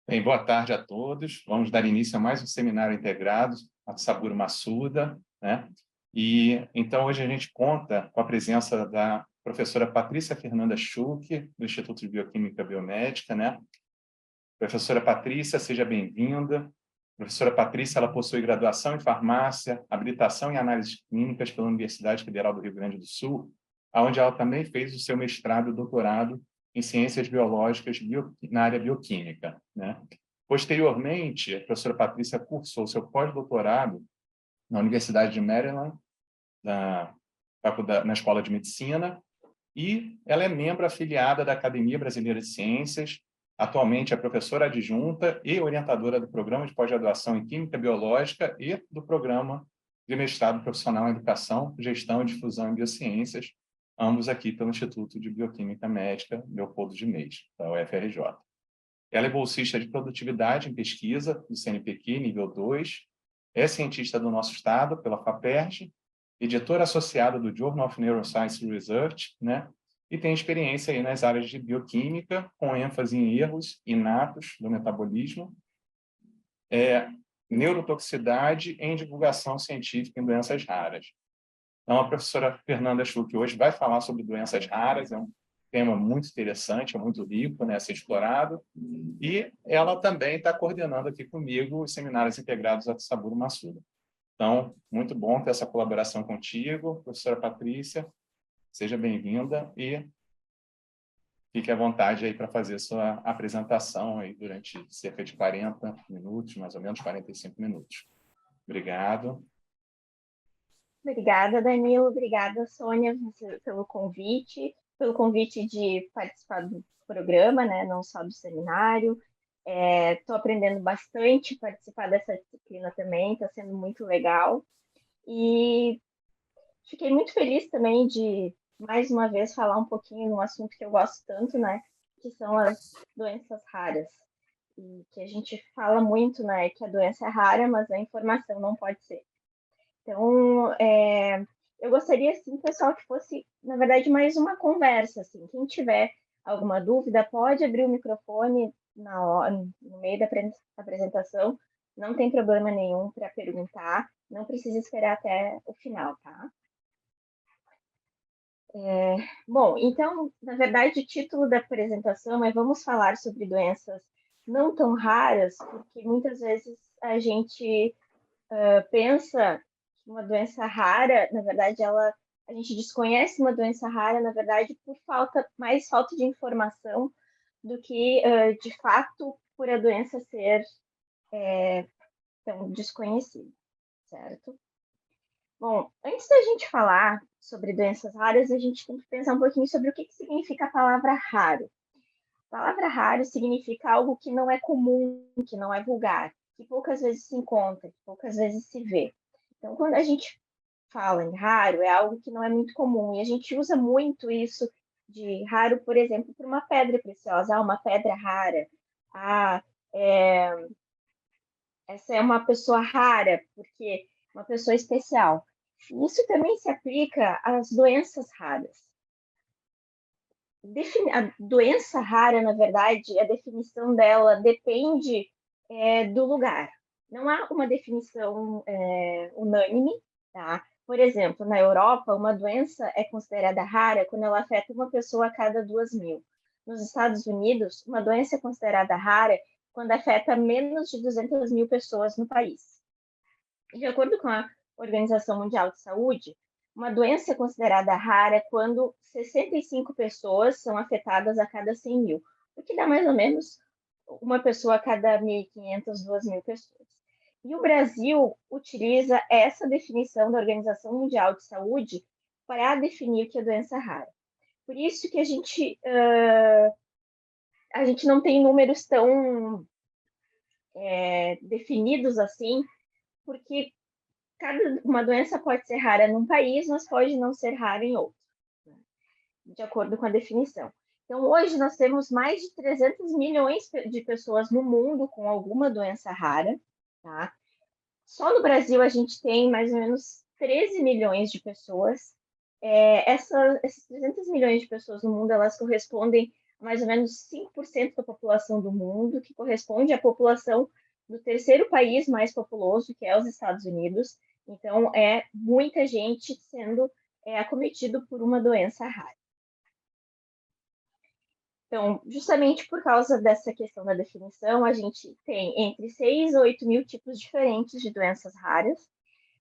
Bem, boa tarde a todos. Vamos dar início a mais um seminário integrado, a Saburo Massuda, né? E então hoje a gente conta com a presença da professora Patrícia Fernanda Schuch, do Instituto de Bioquímica Biomédica, né? Professora Patrícia, seja bem-vinda. Professora Patrícia, ela possui graduação em farmácia, habilitação em análises clínicas pela Universidade Federal do Rio Grande do Sul, onde ela também fez o seu mestrado e doutorado em ciências biológicas na área bioquímica, né? Posteriormente, a professora Patrícia cursou seu pós-doutorado na Universidade de Maryland, na Escola de Medicina, e ela é membro afiliada da Academia Brasileira de Ciências. Atualmente é professora adjunta e orientadora do Programa de Pós-Graduação em Química Biológica e do Programa de Mestrado Profissional em Educação, Gestão e Difusão em Biociências, ambos aqui pelo Instituto de Bioquímica Médica Leopoldo de Meis, da UFRJ. Ela é bolsista de produtividade em pesquisa do CNPq, nível 2, é cientista do nosso estado pela FAPERJ, editora associada do Journal of Neuroscience Research, né? E tem experiência aí nas áreas de bioquímica, com ênfase em erros inatos do metabolismo, neurotoxicidade em divulgação científica em doenças raras. Então, a professora Fernanda Schuch hoje vai falar sobre doenças raras, é um tema muito interessante, é muito rico, né, a ser explorado, e ela também está coordenando aqui comigo os seminários integrados a Saburo Massuda. Então, muito bom ter essa colaboração contigo, professora Patrícia, seja bem-vinda e fique à vontade aí para fazer sua apresentação aí durante cerca de 40 minutos, mais ou menos 45 minutos. Obrigado. Obrigada, Danilo. Obrigada, Sônia, pelo convite de participar do programa, né? Não só do seminário. Estou aprendendo bastante participar dessa disciplina também, está sendo muito legal. E fiquei muito feliz também de, mais uma vez, falar um pouquinho de um assunto que eu gosto tanto, né? Que são as doenças raras. E que a gente fala muito, né? Que a doença é rara, mas a informação não pode ser. Então, eu gostaria, assim, pessoal, que fosse, na verdade, mais uma conversa, assim. Quem tiver alguma dúvida, pode abrir o microfone no meio da apresentação, não tem problema nenhum para perguntar, não precisa esperar até o final, tá? Bom, então, na verdade, o título da apresentação é Vamos falar sobre doenças não tão raras, porque muitas vezes a gente pensa que uma doença rara, na verdade, a gente desconhece uma doença rara, na verdade, por mais falta de informação do que, de fato, por a doença ser tão desconhecida, certo? Bom, antes da gente falar sobre doenças raras, a gente tem que pensar um pouquinho sobre o que significa a palavra raro. A palavra raro significa algo que não é comum, que não é vulgar, que poucas vezes se encontra, que poucas vezes se vê. Então, quando a gente fala em raro, é algo que não é muito comum. E a gente usa muito isso de raro, por exemplo, para uma pedra preciosa. Ah, uma pedra rara. Ah, essa é uma pessoa rara, porque uma pessoa especial. Isso também se aplica às doenças raras. A doença rara, na verdade, a definição dela depende do lugar. Não há uma definição unânime, tá? Por exemplo, na Europa, uma doença é considerada rara quando ela afeta uma pessoa a cada 2.000. Nos Estados Unidos, uma doença é considerada rara quando afeta menos de 200.000 pessoas no país. De acordo com a Organização Mundial de Saúde, uma doença é considerada rara quando 65 pessoas são afetadas a cada 100.000, o que dá mais ou menos uma pessoa a cada 1.500, 2.000 pessoas. E o Brasil utiliza essa definição da Organização Mundial de Saúde para definir o que é doença rara. Por isso que a gente não tem números tão definidos assim, porque uma doença pode ser rara num país, mas pode não ser rara em outro, né? De acordo com a definição. Então, hoje nós temos mais de 300 milhões de pessoas no mundo com alguma doença rara, tá? Só no Brasil a gente tem mais ou menos 13 milhões de pessoas. Esses 300 milhões de pessoas no mundo, elas correspondem mais ou menos 5% da população do mundo, que corresponde à população do terceiro país mais populoso, que é os Estados Unidos. Então, é muita gente sendo acometido por uma doença rara. Então, justamente por causa dessa questão da definição, a gente tem entre 6 e 8 mil tipos diferentes de doenças raras.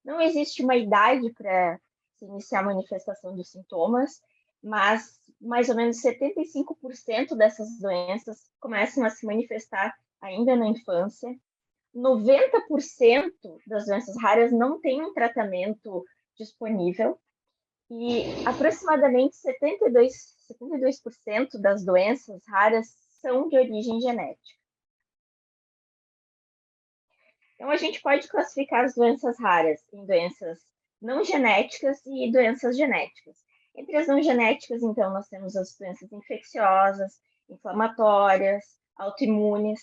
Não existe uma idade para se iniciar a manifestação dos sintomas, mas mais ou menos 75% dessas doenças começam a se manifestar ainda na infância. 90% das doenças raras não tem um tratamento disponível e aproximadamente 72% das doenças raras são de origem genética. Então, a gente pode classificar as doenças raras em doenças não genéticas e doenças genéticas. Entre as não genéticas, então, nós temos as doenças infecciosas, inflamatórias, autoimunes.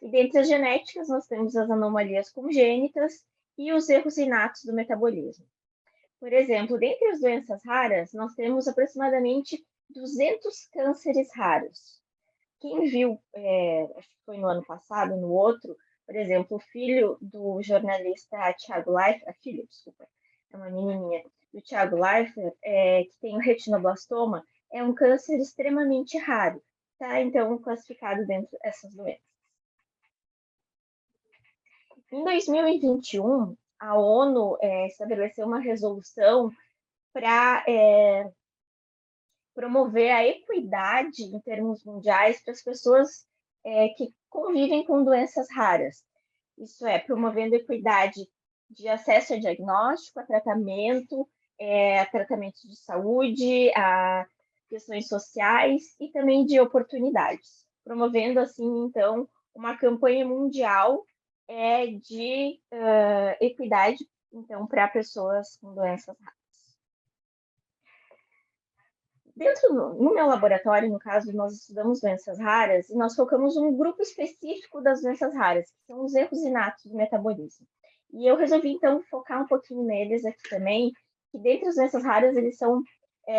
E dentre as genéticas, nós temos as anomalias congênitas e os erros inatos do metabolismo. Por exemplo, dentre as doenças raras, nós temos aproximadamente 200 cânceres raros. Quem viu, acho que foi no ano passado, no outro, por exemplo, o filho do jornalista Thiago Leifert, desculpa, é uma menininha, do Thiago Leifert, que tem o retinoblastoma, é um câncer extremamente raro, tá? Então, classificado dentro dessas doenças. Em 2021, a ONU estabeleceu uma resolução para promover a equidade em termos mundiais para as pessoas que convivem com doenças raras. Isso é, promovendo equidade de acesso a diagnóstico, a tratamentos de saúde, a questões sociais e também de oportunidades. Promovendo, assim, então, uma campanha mundial de equidade, então, para pessoas com doenças raras. No meu laboratório, no caso, nós estudamos doenças raras e nós focamos um grupo específico das doenças raras, que são os erros inatos do metabolismo. E eu resolvi, então, focar um pouquinho neles aqui também, que dentre as doenças raras, eles são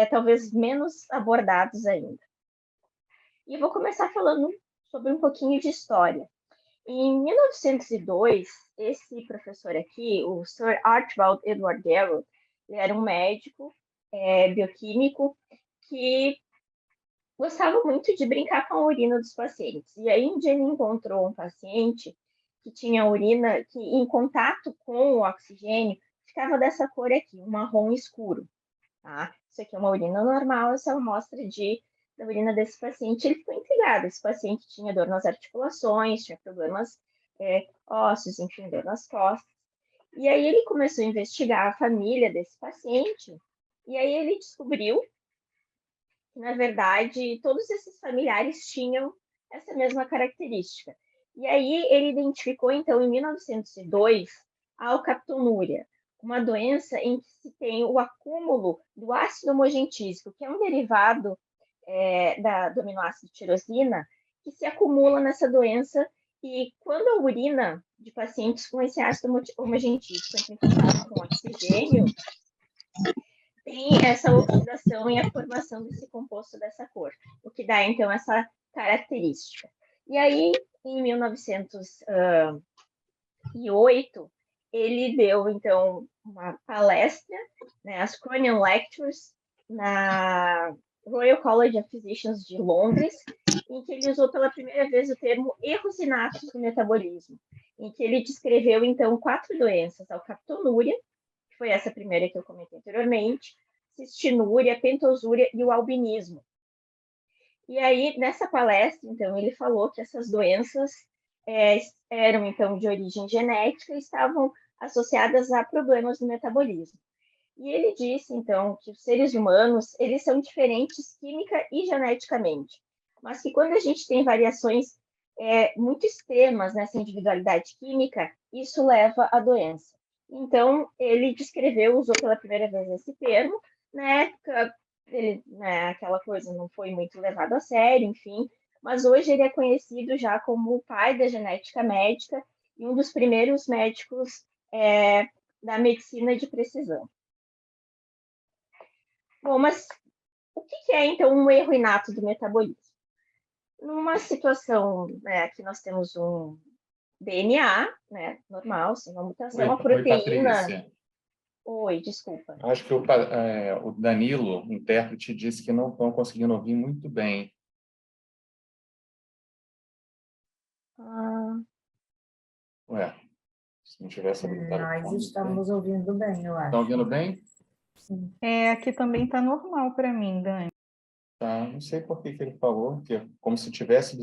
talvez menos abordados ainda. E eu vou começar falando sobre um pouquinho de história. Em 1902, esse professor aqui, o Sir Archibald Edward Darrow, ele era um médico bioquímico que gostava muito de brincar com a urina dos pacientes. E aí, um dia ele encontrou um paciente que tinha urina que, em contato com o oxigênio, ficava dessa cor aqui, um marrom escuro. Tá? Isso aqui é uma urina normal, essa é uma amostra da urina desse paciente. Ele ficou intrigado. Esse paciente tinha dor nas articulações, tinha problemas ósseos, enfim, dor nas costas. E aí ele começou a investigar a família desse paciente, e aí ele descobriu que, na verdade, todos esses familiares tinham essa mesma característica. E aí ele identificou, então, em 1902, a alcaptonúria, uma doença em que se tem o acúmulo do ácido homogentísico, que é um derivado do aminoácido tirosina, que se acumula nessa doença e quando a urina de pacientes com esse ácido homogentísico entra em contato com oxigênio, tem essa oxidação e a formação desse composto dessa cor, o que dá, então, essa característica. E aí, em 1908, ele deu, então, uma palestra, né, as Cronin Lectures, na Royal College of Physicians de Londres, em que ele usou pela primeira vez o termo erros inatos do metabolismo, em que ele descreveu, então, 4 doenças: a alcaptonúria, que foi essa primeira que eu comentei anteriormente, cistinúria, pentosúria e o albinismo. E aí, nessa palestra, então, ele falou que essas doenças eram, então, de origem genética e estavam associadas a problemas do metabolismo. E ele disse, então, que os seres humanos, eles são diferentes química e geneticamente, mas que quando a gente tem variações muito extremas nessa individualidade química, isso leva à doença. Então, ele usou pela primeira vez esse termo. Na época, aquela coisa não foi muito levado a sério, enfim, mas hoje ele é conhecido já como o pai da genética médica e um dos primeiros médicos da medicina de precisão. Bom, mas o que é, então, um erro inato do metabolismo? Numa situação, né, que nós temos um DNA, né, normal, sem uma mutação, a Oi, proteína... Patrícia. Oi, desculpa. Acho que o Danilo, o intérprete, disse que não estão conseguindo ouvir muito bem. Ah, Ué, se não tivesse habilitado o Nós fone, estamos ouvindo bem, eu estão acho. ouvindo bem? Sim. Aqui também está normal para mim, Dani. Tá, não sei por que que ele falou, que é como se tivesse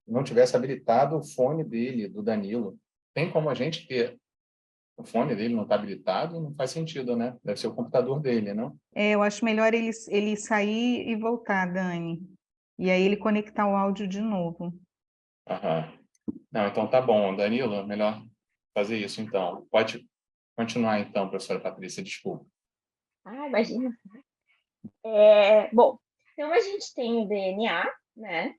não tivesse habilitado o fone dele, do Danilo. Tem como a gente ter o fone dele não está habilitado? Não faz sentido, né? Deve ser o computador dele, não? Eu acho melhor ele sair e voltar, Dani. E aí ele conectar o áudio de novo. Aham. Não, então tá bom, Danilo, melhor fazer isso então. Pode continuar então, professora Patrícia, desculpa. imagina. Bom, então a gente tem o DNA, né,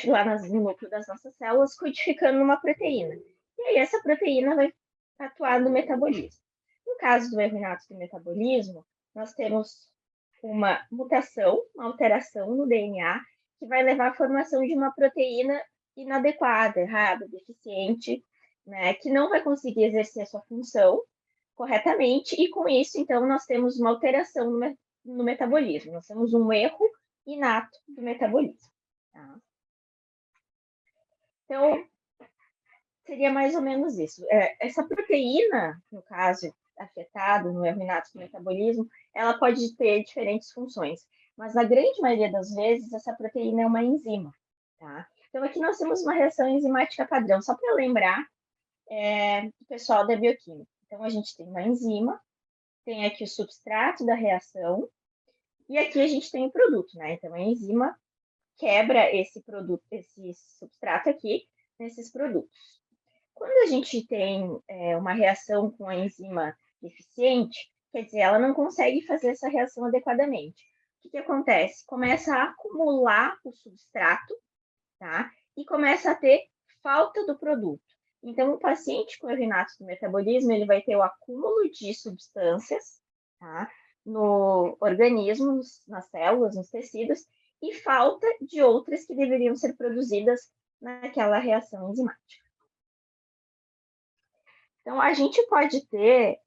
lá no núcleo das nossas células, codificando uma proteína. E aí essa proteína vai atuar no metabolismo. No caso do erro inato do metabolismo, nós temos uma mutação, uma alteração no DNA, que vai levar à formação de uma proteína inadequada, errada, deficiente, né, que não vai conseguir exercer a sua função corretamente, e com isso, então, nós temos uma alteração no metabolismo, nós temos um erro inato do metabolismo. Tá? Então, seria mais ou menos isso. Essa proteína, no caso afetada no erro inato do metabolismo, ela pode ter diferentes funções, mas na grande maioria das vezes essa proteína é uma enzima. Tá? Então aqui nós temos uma reação enzimática padrão, só para lembrar do pessoal da bioquímica. Então a gente tem uma enzima, tem aqui o substrato da reação, e aqui a gente tem o produto, né? Então a enzima quebra esse produto, esse substrato aqui, nesses produtos. Quando a gente tem uma reação com a enzima deficiente, quer dizer, ela não consegue fazer essa reação adequadamente. O que acontece? Começa a acumular o substrato, tá? E começa a ter falta do produto. Então, o paciente com erro inato do metabolismo, ele vai ter o acúmulo de substâncias, tá? No organismo, nas células, nos tecidos, e falta de outras que deveriam ser produzidas naquela reação enzimática. Então, a gente pode ter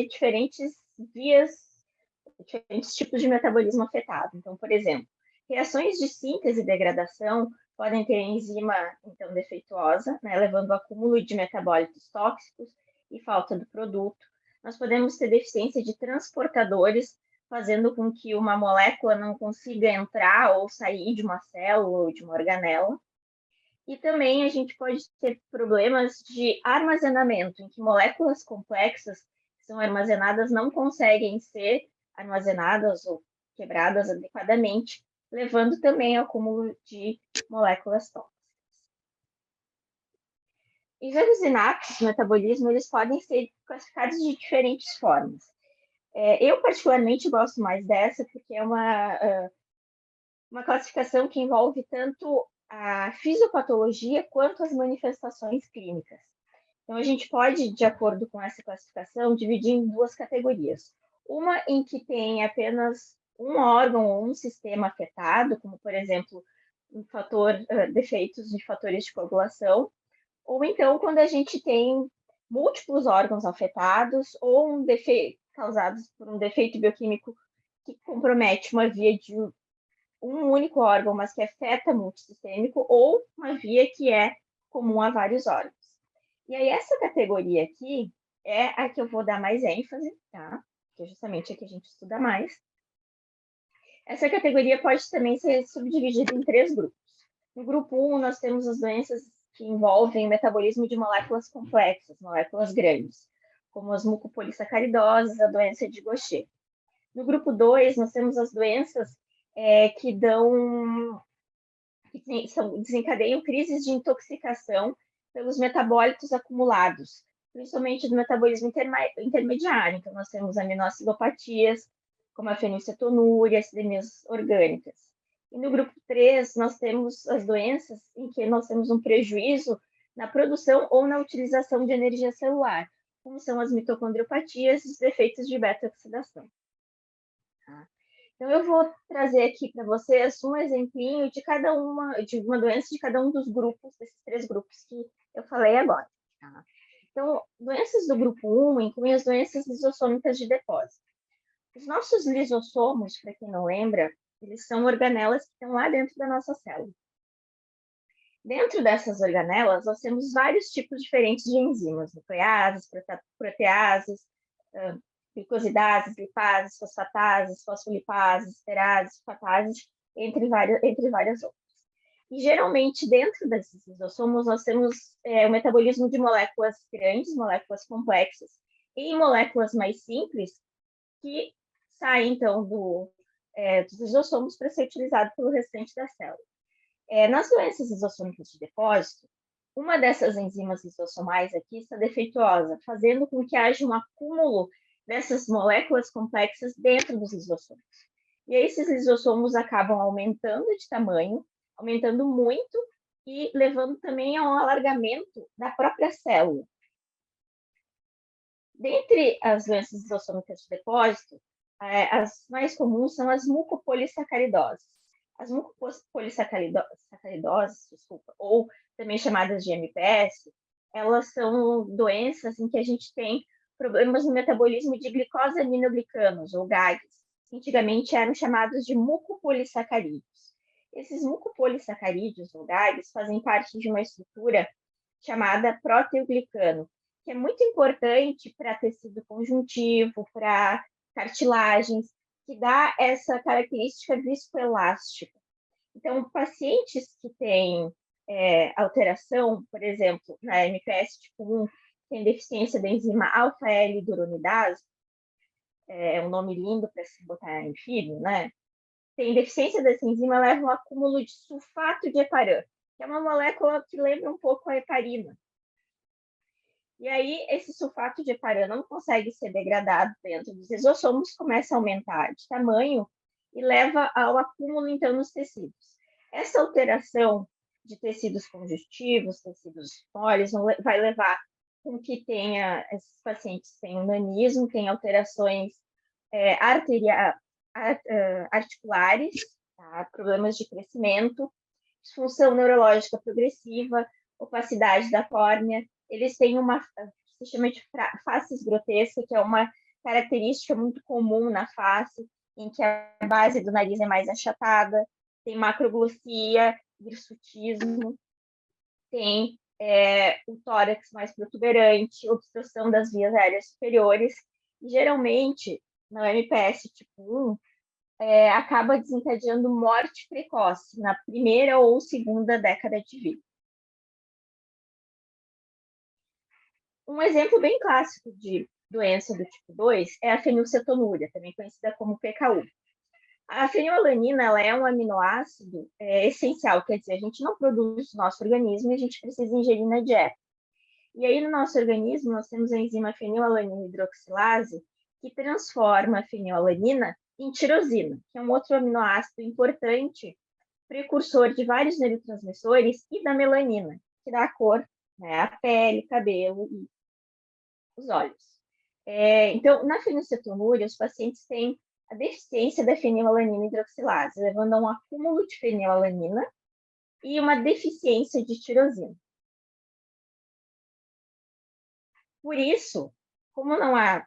diferentes vias, diferentes tipos de metabolismo afetado. Então, por exemplo, reações de síntese e degradação podem ter enzima, então, defeituosa, né, levando ao acúmulo de metabólitos tóxicos e falta do produto. Nós podemos ter deficiência de transportadores, fazendo com que uma molécula não consiga entrar ou sair de uma célula ou de uma organela. E também a gente pode ter problemas de armazenamento, em que moléculas complexas que são armazenadas não conseguem ser armazenadas ou quebradas adequadamente, levando também ao acúmulo de moléculas tóxicas. Os erros inatos do metabolismo, eles podem ser classificados de diferentes formas. Eu, particularmente, gosto mais dessa, porque é uma classificação que envolve tanto a fisiopatologia quanto as manifestações clínicas. Então, a gente pode, de acordo com essa classificação, dividir em duas categorias. Uma em que tem apenas um órgão ou um sistema afetado, como, por exemplo, defeitos de fatores de coagulação, ou então quando a gente tem múltiplos órgãos afetados ou causados por um defeito bioquímico que compromete uma via de um único órgão, mas que afeta multissistêmico, ou uma via que é comum a vários órgãos. E aí, essa categoria aqui é a que eu vou dar mais ênfase, tá? Que é justamente a que a gente estuda mais. Essa categoria pode também ser subdividida em 3 grupos. No grupo 1, nós temos as doenças que envolvem o metabolismo de moléculas complexas, moléculas grandes, como as mucopolissacaridoses, a doença de Gaucher. No grupo 2, nós temos as doenças que desencadeiam crises de intoxicação pelos metabólitos acumulados, principalmente do metabolismo intermediário. Então, nós temos aminoacidopatias, como a fenilcetonúria, acidemias orgânicas. E no grupo 3, nós temos as doenças em que nós temos um prejuízo na produção ou na utilização de energia celular, como são as mitocondriopatias e os defeitos de beta-oxidação. Tá? Então, eu vou trazer aqui para vocês um exemplinho de uma doença de cada um dos grupos, desses 3 grupos que eu falei agora. Tá? Então, doenças do grupo 1 incluem as doenças lisossômicas de depósito. Os nossos lisossomos, para quem não lembra, eles são organelas que estão lá dentro da nossa célula. Dentro dessas organelas, nós temos vários tipos diferentes de enzimas, nucleases, proteases, glicosidases, lipases, fosfatases, fosfolipases, esterases, fatases, entre várias outras. E, geralmente, dentro desses lisossomos, nós temos o metabolismo de moléculas grandes, moléculas complexas, e moléculas mais simples, que saem, então, dos lisossomos para ser utilizado pelo restante da célula. Nas doenças lisossômicas de depósito, uma dessas enzimas lisossomais aqui está defeituosa, fazendo com que haja um acúmulo dessas moléculas complexas dentro dos lisossomos. E aí esses lisossomos acabam aumentando de tamanho, aumentando muito e levando também a um alargamento da própria célula. Dentre as doenças lisossômicas de depósito, as mais comuns são as mucopolissacaridoses. As mucopolissacaridoses, ou também chamadas de MPS, elas são doenças em que a gente tem problemas no metabolismo de glicosaminoglicanos, ou GAGs, que antigamente eram chamados de mucopolissacarídeos. Esses mucopolissacarídeos, ou GAGs, fazem parte de uma estrutura chamada proteoglicano, que é muito importante para tecido conjuntivo, para cartilagens, que dá essa característica viscoelástica. Então, pacientes que têm alteração, por exemplo, na MPS tipo 1, tem deficiência da enzima alfa-L-hidroronidase, é um nome lindo para se botar em filho, né? Tem deficiência dessa enzima, leva um acúmulo de sulfato de heparan, que é uma molécula que lembra um pouco a heparina. E aí, esse sulfato de heparan não consegue ser degradado dentro dos lisossomos, começa a aumentar de tamanho e leva ao acúmulo, então, nos tecidos. Essa alteração de tecidos conjuntivos, tecidos moles, vai levar com que esses pacientes tenham nanismo, tenham alterações articulares, tá? Problemas de crescimento, disfunção neurológica progressiva, opacidade da córnea. Eles têm uma que se chama de faces grotesca, que é uma característica muito comum na face, em que a base do nariz é mais achatada, tem macroglossia, hirsutismo, tem o tórax mais protuberante, obstrução das vias aéreas superiores, e geralmente, no MPS tipo 1, acaba desencadeando morte precoce na primeira ou segunda década de vida. Um exemplo bem clássico de doença do tipo 2 é a fenilcetonúria, também conhecida como PKU. A fenilalanina ela é um aminoácido essencial, quer dizer, a gente não produz no nosso organismo e a gente precisa ingerir na dieta. E aí, no nosso organismo, nós temos a enzima fenilalanina hidroxilase, que transforma a fenilalanina em tirosina, que é um outro aminoácido importante, precursor de vários neurotransmissores e da melanina, que dá a cor, né, a pele, cabelo e os olhos. Então, na fenilcetonúria, os pacientes têm a deficiência da fenilalanina hidroxilase, levando a um acúmulo de fenilalanina e uma deficiência de tirosina. Por isso, como não há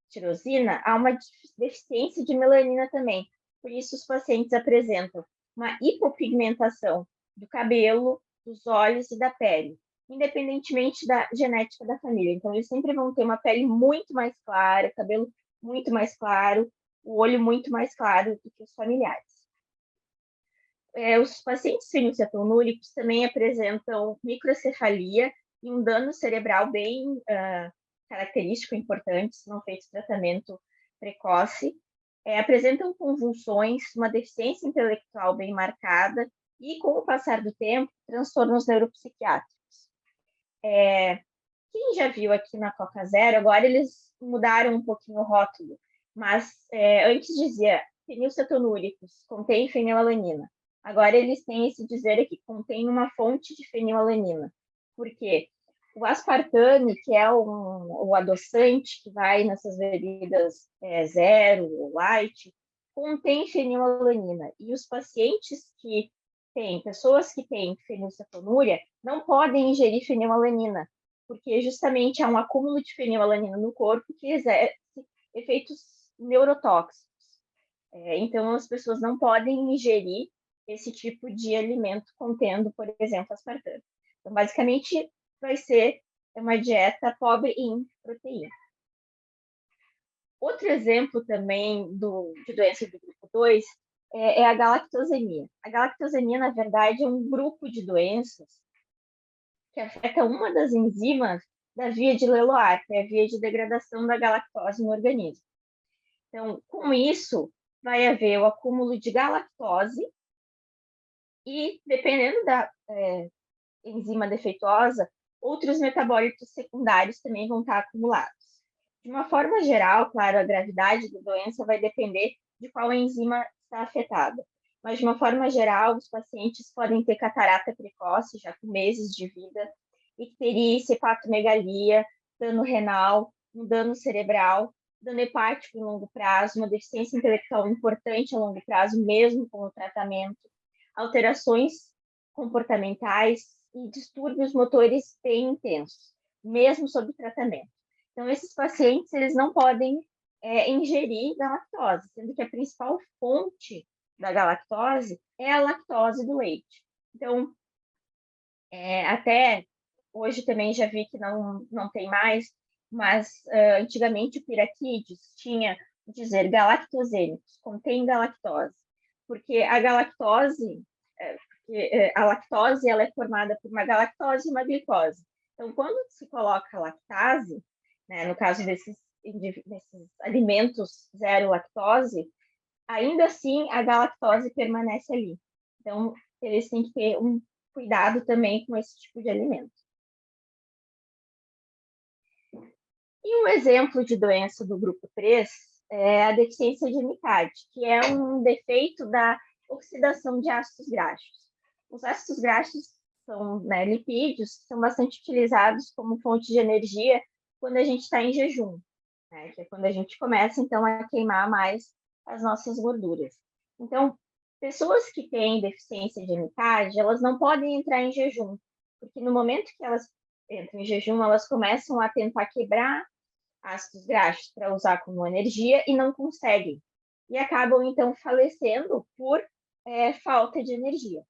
tirosina, há uma deficiência de melanina também. Por isso, os pacientes apresentam uma hipopigmentação do cabelo, dos olhos e da pele, independentemente da genética da família. Então, eles sempre vão ter uma pele muito mais clara, cabelo muito mais claro, o olho muito mais claro do que os familiares. Os pacientes fenilcetonúricos também apresentam microcefalia e um dano cerebral bem característico, importante, se não feito tratamento precoce. Apresentam convulsões, uma deficiência intelectual bem marcada e, com o passar do tempo, transtornos neuropsiquiátricos. Quem já viu aqui na Coca Zero, agora eles mudaram um pouquinho o rótulo, mas antes dizia fenilcetonúricos, contém fenilalanina. Agora eles têm esse dizer aqui, contém uma fonte de fenilalanina. Por quê? O aspartame, que é o adoçante que vai nessas bebidas zero ou light, contém fenilalanina. E os pacientes que têm, pessoas que têm fenilcetonúria, não podem ingerir fenilalanina, porque justamente há um acúmulo de fenilalanina no corpo que exerce efeitos neurotóxicos. Então, as pessoas não podem ingerir esse tipo de alimento contendo, por exemplo, aspartame. Então, basicamente, vai ser uma dieta pobre em proteína. Outro exemplo também de doença do grupo 2 é a galactosemia. A galactosemia, na verdade, é um grupo de doenças que afeta uma das enzimas da via de Lellouard, que é a via de degradação da galactose no organismo. Então, com isso, vai haver o acúmulo de galactose e, dependendo da enzima defeituosa, outros metabólitos secundários também vão estar acumulados. De uma forma geral, claro, a gravidade da doença vai depender de qual enzima está afetada. Mas, de uma forma geral, os pacientes podem ter catarata precoce, já com meses de vida, icterícia, hepatomegalia, dano renal, um dano cerebral, dano hepático em longo prazo, uma deficiência intelectual importante a longo prazo, mesmo com o tratamento, alterações comportamentais e distúrbios motores bem intensos, mesmo sob tratamento. Então, esses pacientes, eles não podem ingerir galactose, sendo que a principal fonte da galactose é a lactose do leite. Então, até hoje também já vi que não tem mais, mas antigamente o piraquides tinha, dizer, galactosêmicos, contém galactose, porque a galactose, a lactose ela é formada por uma galactose e uma glicose. Então, quando se coloca lactase, né, no caso desses alimentos zero lactose, ainda assim a galactose permanece ali. Então, eles têm que ter um cuidado também com esse tipo de alimento. E um exemplo de doença do grupo 3 é a deficiência de NCAD, que é um defeito da oxidação de ácidos graxos. Os ácidos graxos são lipídios, que são bastante utilizados como fonte de energia quando a gente está em jejum, né? Que é quando a gente começa, então, a queimar mais as nossas gorduras. Então, pessoas que têm deficiência de NCAD, elas não podem entrar em jejum, porque no momento que elas entram em jejum, elas começam a tentar quebrar ácidos graxos para usar como energia e não conseguem. E acabam, então, falecendo por falta de energia.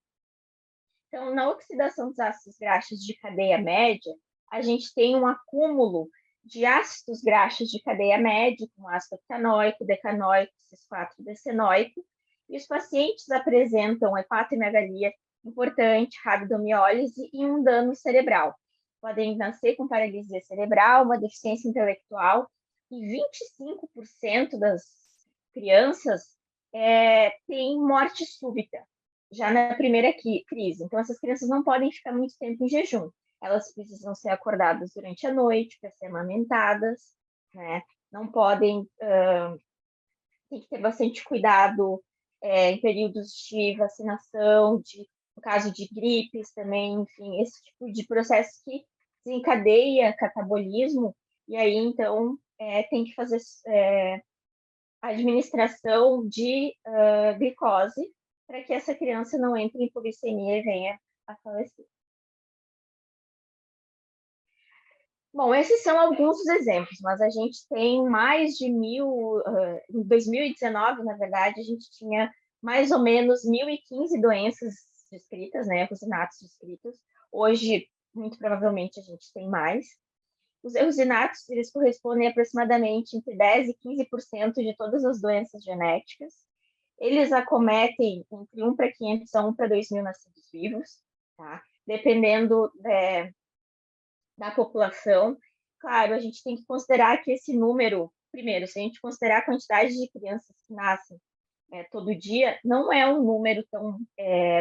Então, na oxidação dos ácidos graxos de cadeia média, a gente tem um acúmulo de ácidos graxos de cadeia média, como ácido octanoico, decanoico, cis-4-decenoico, e os pacientes apresentam hepatomegalia importante, rabdomiólise e um dano cerebral. Podem nascer com paralisia cerebral, uma deficiência intelectual, e 25% das crianças têm morte súbita, já na primeira crise. Então, essas crianças não podem ficar muito tempo em jejum. Elas precisam ser acordadas durante a noite para ser amamentadas, né? Não podem... tem que ter bastante cuidado em períodos de vacinação, no caso de gripes também, enfim, esse tipo de processo que desencadeia catabolismo, e aí, então, tem que fazer administração de glicose para que essa criança não entre em hipoglicemia e venha a falecer. Bom, esses são alguns dos exemplos, mas a gente tem mais de 1.000... em 2019, na verdade, a gente tinha mais ou menos 1.015 doenças descritas, né, erros inatos descritos. Hoje, muito provavelmente, a gente tem mais. Os erros inatos, eles correspondem aproximadamente entre 10% e 15% de todas as doenças genéticas. Eles acometem entre 1 para 500 a 1 para 2.000 nascidos vivos, tá? Dependendo da população. Claro, a gente tem que considerar que esse número, primeiro, se a gente considerar a quantidade de crianças que nascem todo dia, não é um número tão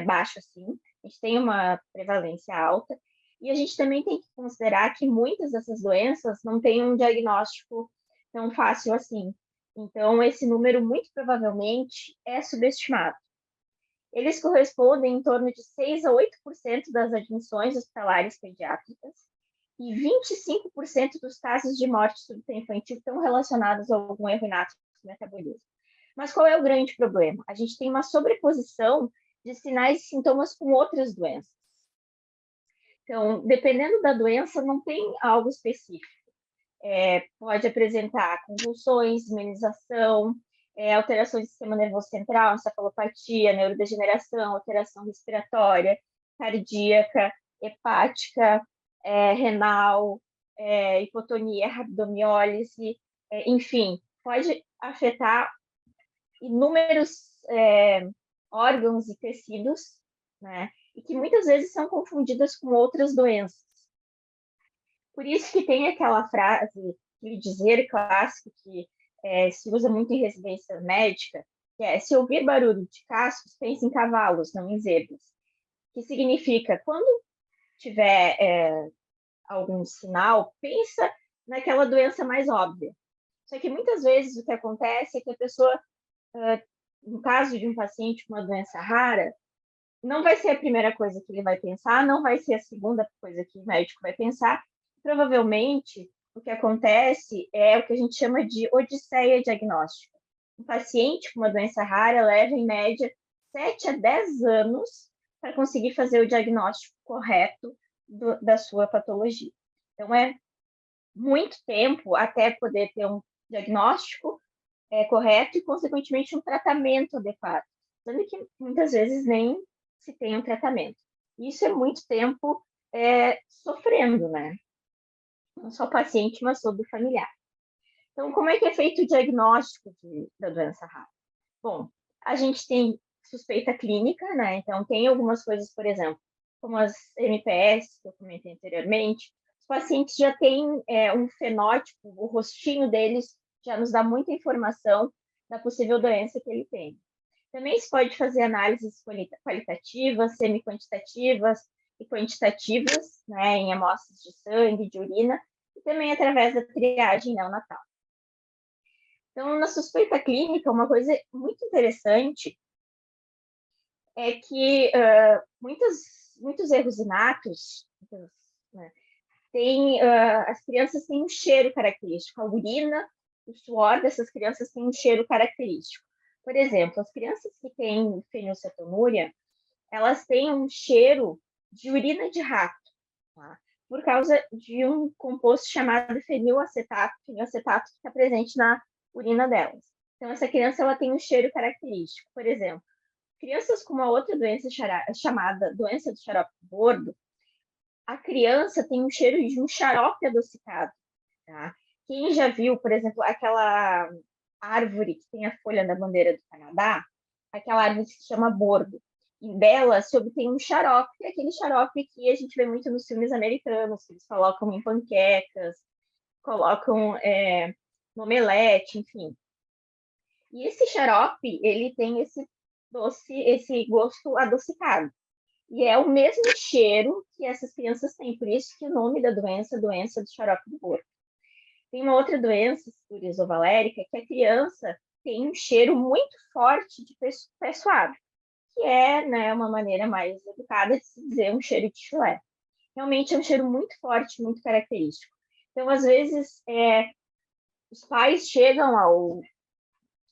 baixo assim. A gente tem uma prevalência alta. E a gente também tem que considerar que muitas dessas doenças não têm um diagnóstico tão fácil assim. Então, esse número, muito provavelmente, é subestimado. Eles correspondem em torno de 6% a 8% das admissões hospitalares pediátricas e 25% dos casos de morte súbita infantil estão relacionados a algum erro inato do metabolismo. Mas qual é o grande problema? A gente tem uma sobreposição de sinais e sintomas com outras doenças. Então, dependendo da doença, não tem algo específico. Pode apresentar convulsões, menização, alterações do sistema nervoso central, encefalopatia, neurodegeneração, alteração respiratória, cardíaca, hepática, renal, hipotonia, rabdomiólise, enfim, pode afetar inúmeros órgãos e tecidos, né? E que muitas vezes são confundidas com outras doenças. Por isso que tem aquela frase, aquele dizer clássico que se usa muito em residência médica, que é: se ouvir barulho de cascos, pense em cavalos, não em zebras. Que significa, quando tiver algum sinal, pensa naquela doença mais óbvia. Só que muitas vezes o que acontece é que a pessoa, no caso de um paciente com uma doença rara, não vai ser a primeira coisa que ele vai pensar, não vai ser a segunda coisa que o médico vai pensar. Provavelmente, o que acontece é o que a gente chama de odisseia diagnóstica. Um paciente com uma doença rara leva, em média, 7 a 10 anos para conseguir fazer o diagnóstico correto da sua patologia. Então, é muito tempo até poder ter um diagnóstico correto e, consequentemente, um tratamento adequado. Sendo que, muitas vezes, nem se tem um tratamento. Isso é muito tempo sofrendo, né? Não só o paciente, mas todo o familiar. Então, como é que é feito o diagnóstico da doença rara? Bom, a gente tem suspeita clínica, né? Então, tem algumas coisas, por exemplo, como as MPS, que eu comentei anteriormente. Os pacientes já têm um fenótipo, o rostinho deles já nos dá muita informação da possível doença que ele tem. Também se pode fazer análises qualitativas, semi-quantitativas e quantitativas, né, em amostras de sangue, de urina, e também através da triagem neonatal. Então, na suspeita clínica, uma coisa muito interessante é que muitos erros inatos, né, as crianças têm um cheiro característico. A urina, o suor dessas crianças tem um cheiro característico. Por exemplo, as crianças que têm fenilcetonúria, elas têm um cheiro de urina de rato, tá? Por causa de um composto chamado fenilacetato que está presente na urina delas. Então, essa criança ela tem um cheiro característico. Por exemplo, crianças com uma outra doença chamada doença do xarope gordo, a criança tem um cheiro de um xarope adocicado, tá? Quem já viu, por exemplo, aquela árvore que tem a folha da bandeira do Canadá, aquela árvore que se chama bordo, e dela se obtém um xarope, aquele xarope que a gente vê muito nos filmes americanos, que eles colocam em panquecas, colocam no omelete, enfim. E esse xarope, ele tem esse gosto adocicado. E é o mesmo cheiro que essas crianças têm, por isso que o nome da doença do xarope do bordo. Tem uma outra doença, escleróise ovalérica, que a criança tem um cheiro muito forte de pé suave, que é, né, uma maneira mais educada de se dizer um cheiro de chulé. Realmente é um cheiro muito forte, muito característico. Então, às vezes, os pais chegam ao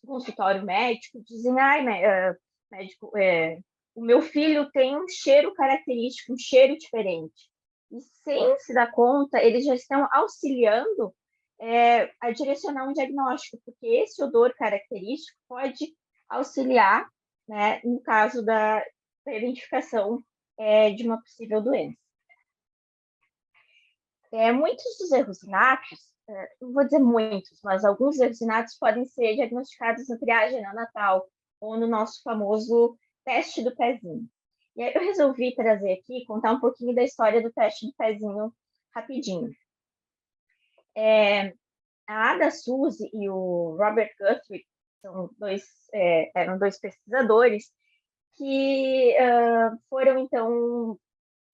consultório médico e dizem: ai, médico, o meu filho tem um cheiro característico, um cheiro diferente. E sem se dar conta, eles já estão auxiliando a direcionar um diagnóstico, porque esse odor característico pode auxiliar, né, no caso da identificação de uma possível doença. Muitos dos erros inatos, não vou dizer muitos, mas alguns erros inatos podem ser diagnosticados na triagem neonatal ou no nosso famoso teste do pezinho. E aí eu resolvi trazer aqui, contar um pouquinho da história do teste do pezinho rapidinho. A Ada Suzy e o Robert Guthrie eram dois pesquisadores que foram, então,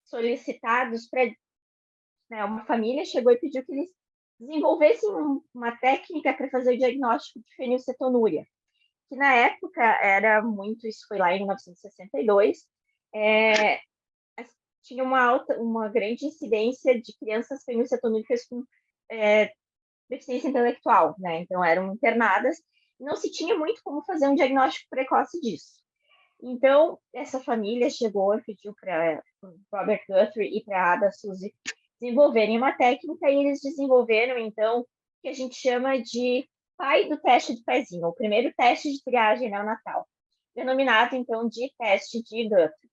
solicitados para... uma família chegou e pediu que eles desenvolvessem uma técnica para fazer o diagnóstico de fenilcetonúria, que na época era muito... Isso foi lá em 1962. Tinha uma grande incidência de crianças fenilcetonúricas com deficiência intelectual, né? Então, eram internadas não se tinha muito como fazer um diagnóstico precoce disso. Então, essa família chegou e pediu para Robert Guthrie e para Ada Suzy desenvolverem uma técnica, e eles desenvolveram, então, o que a gente chama de pai do teste de pezinho, o primeiro teste de triagem neonatal, denominado, então, de teste de Guthrie.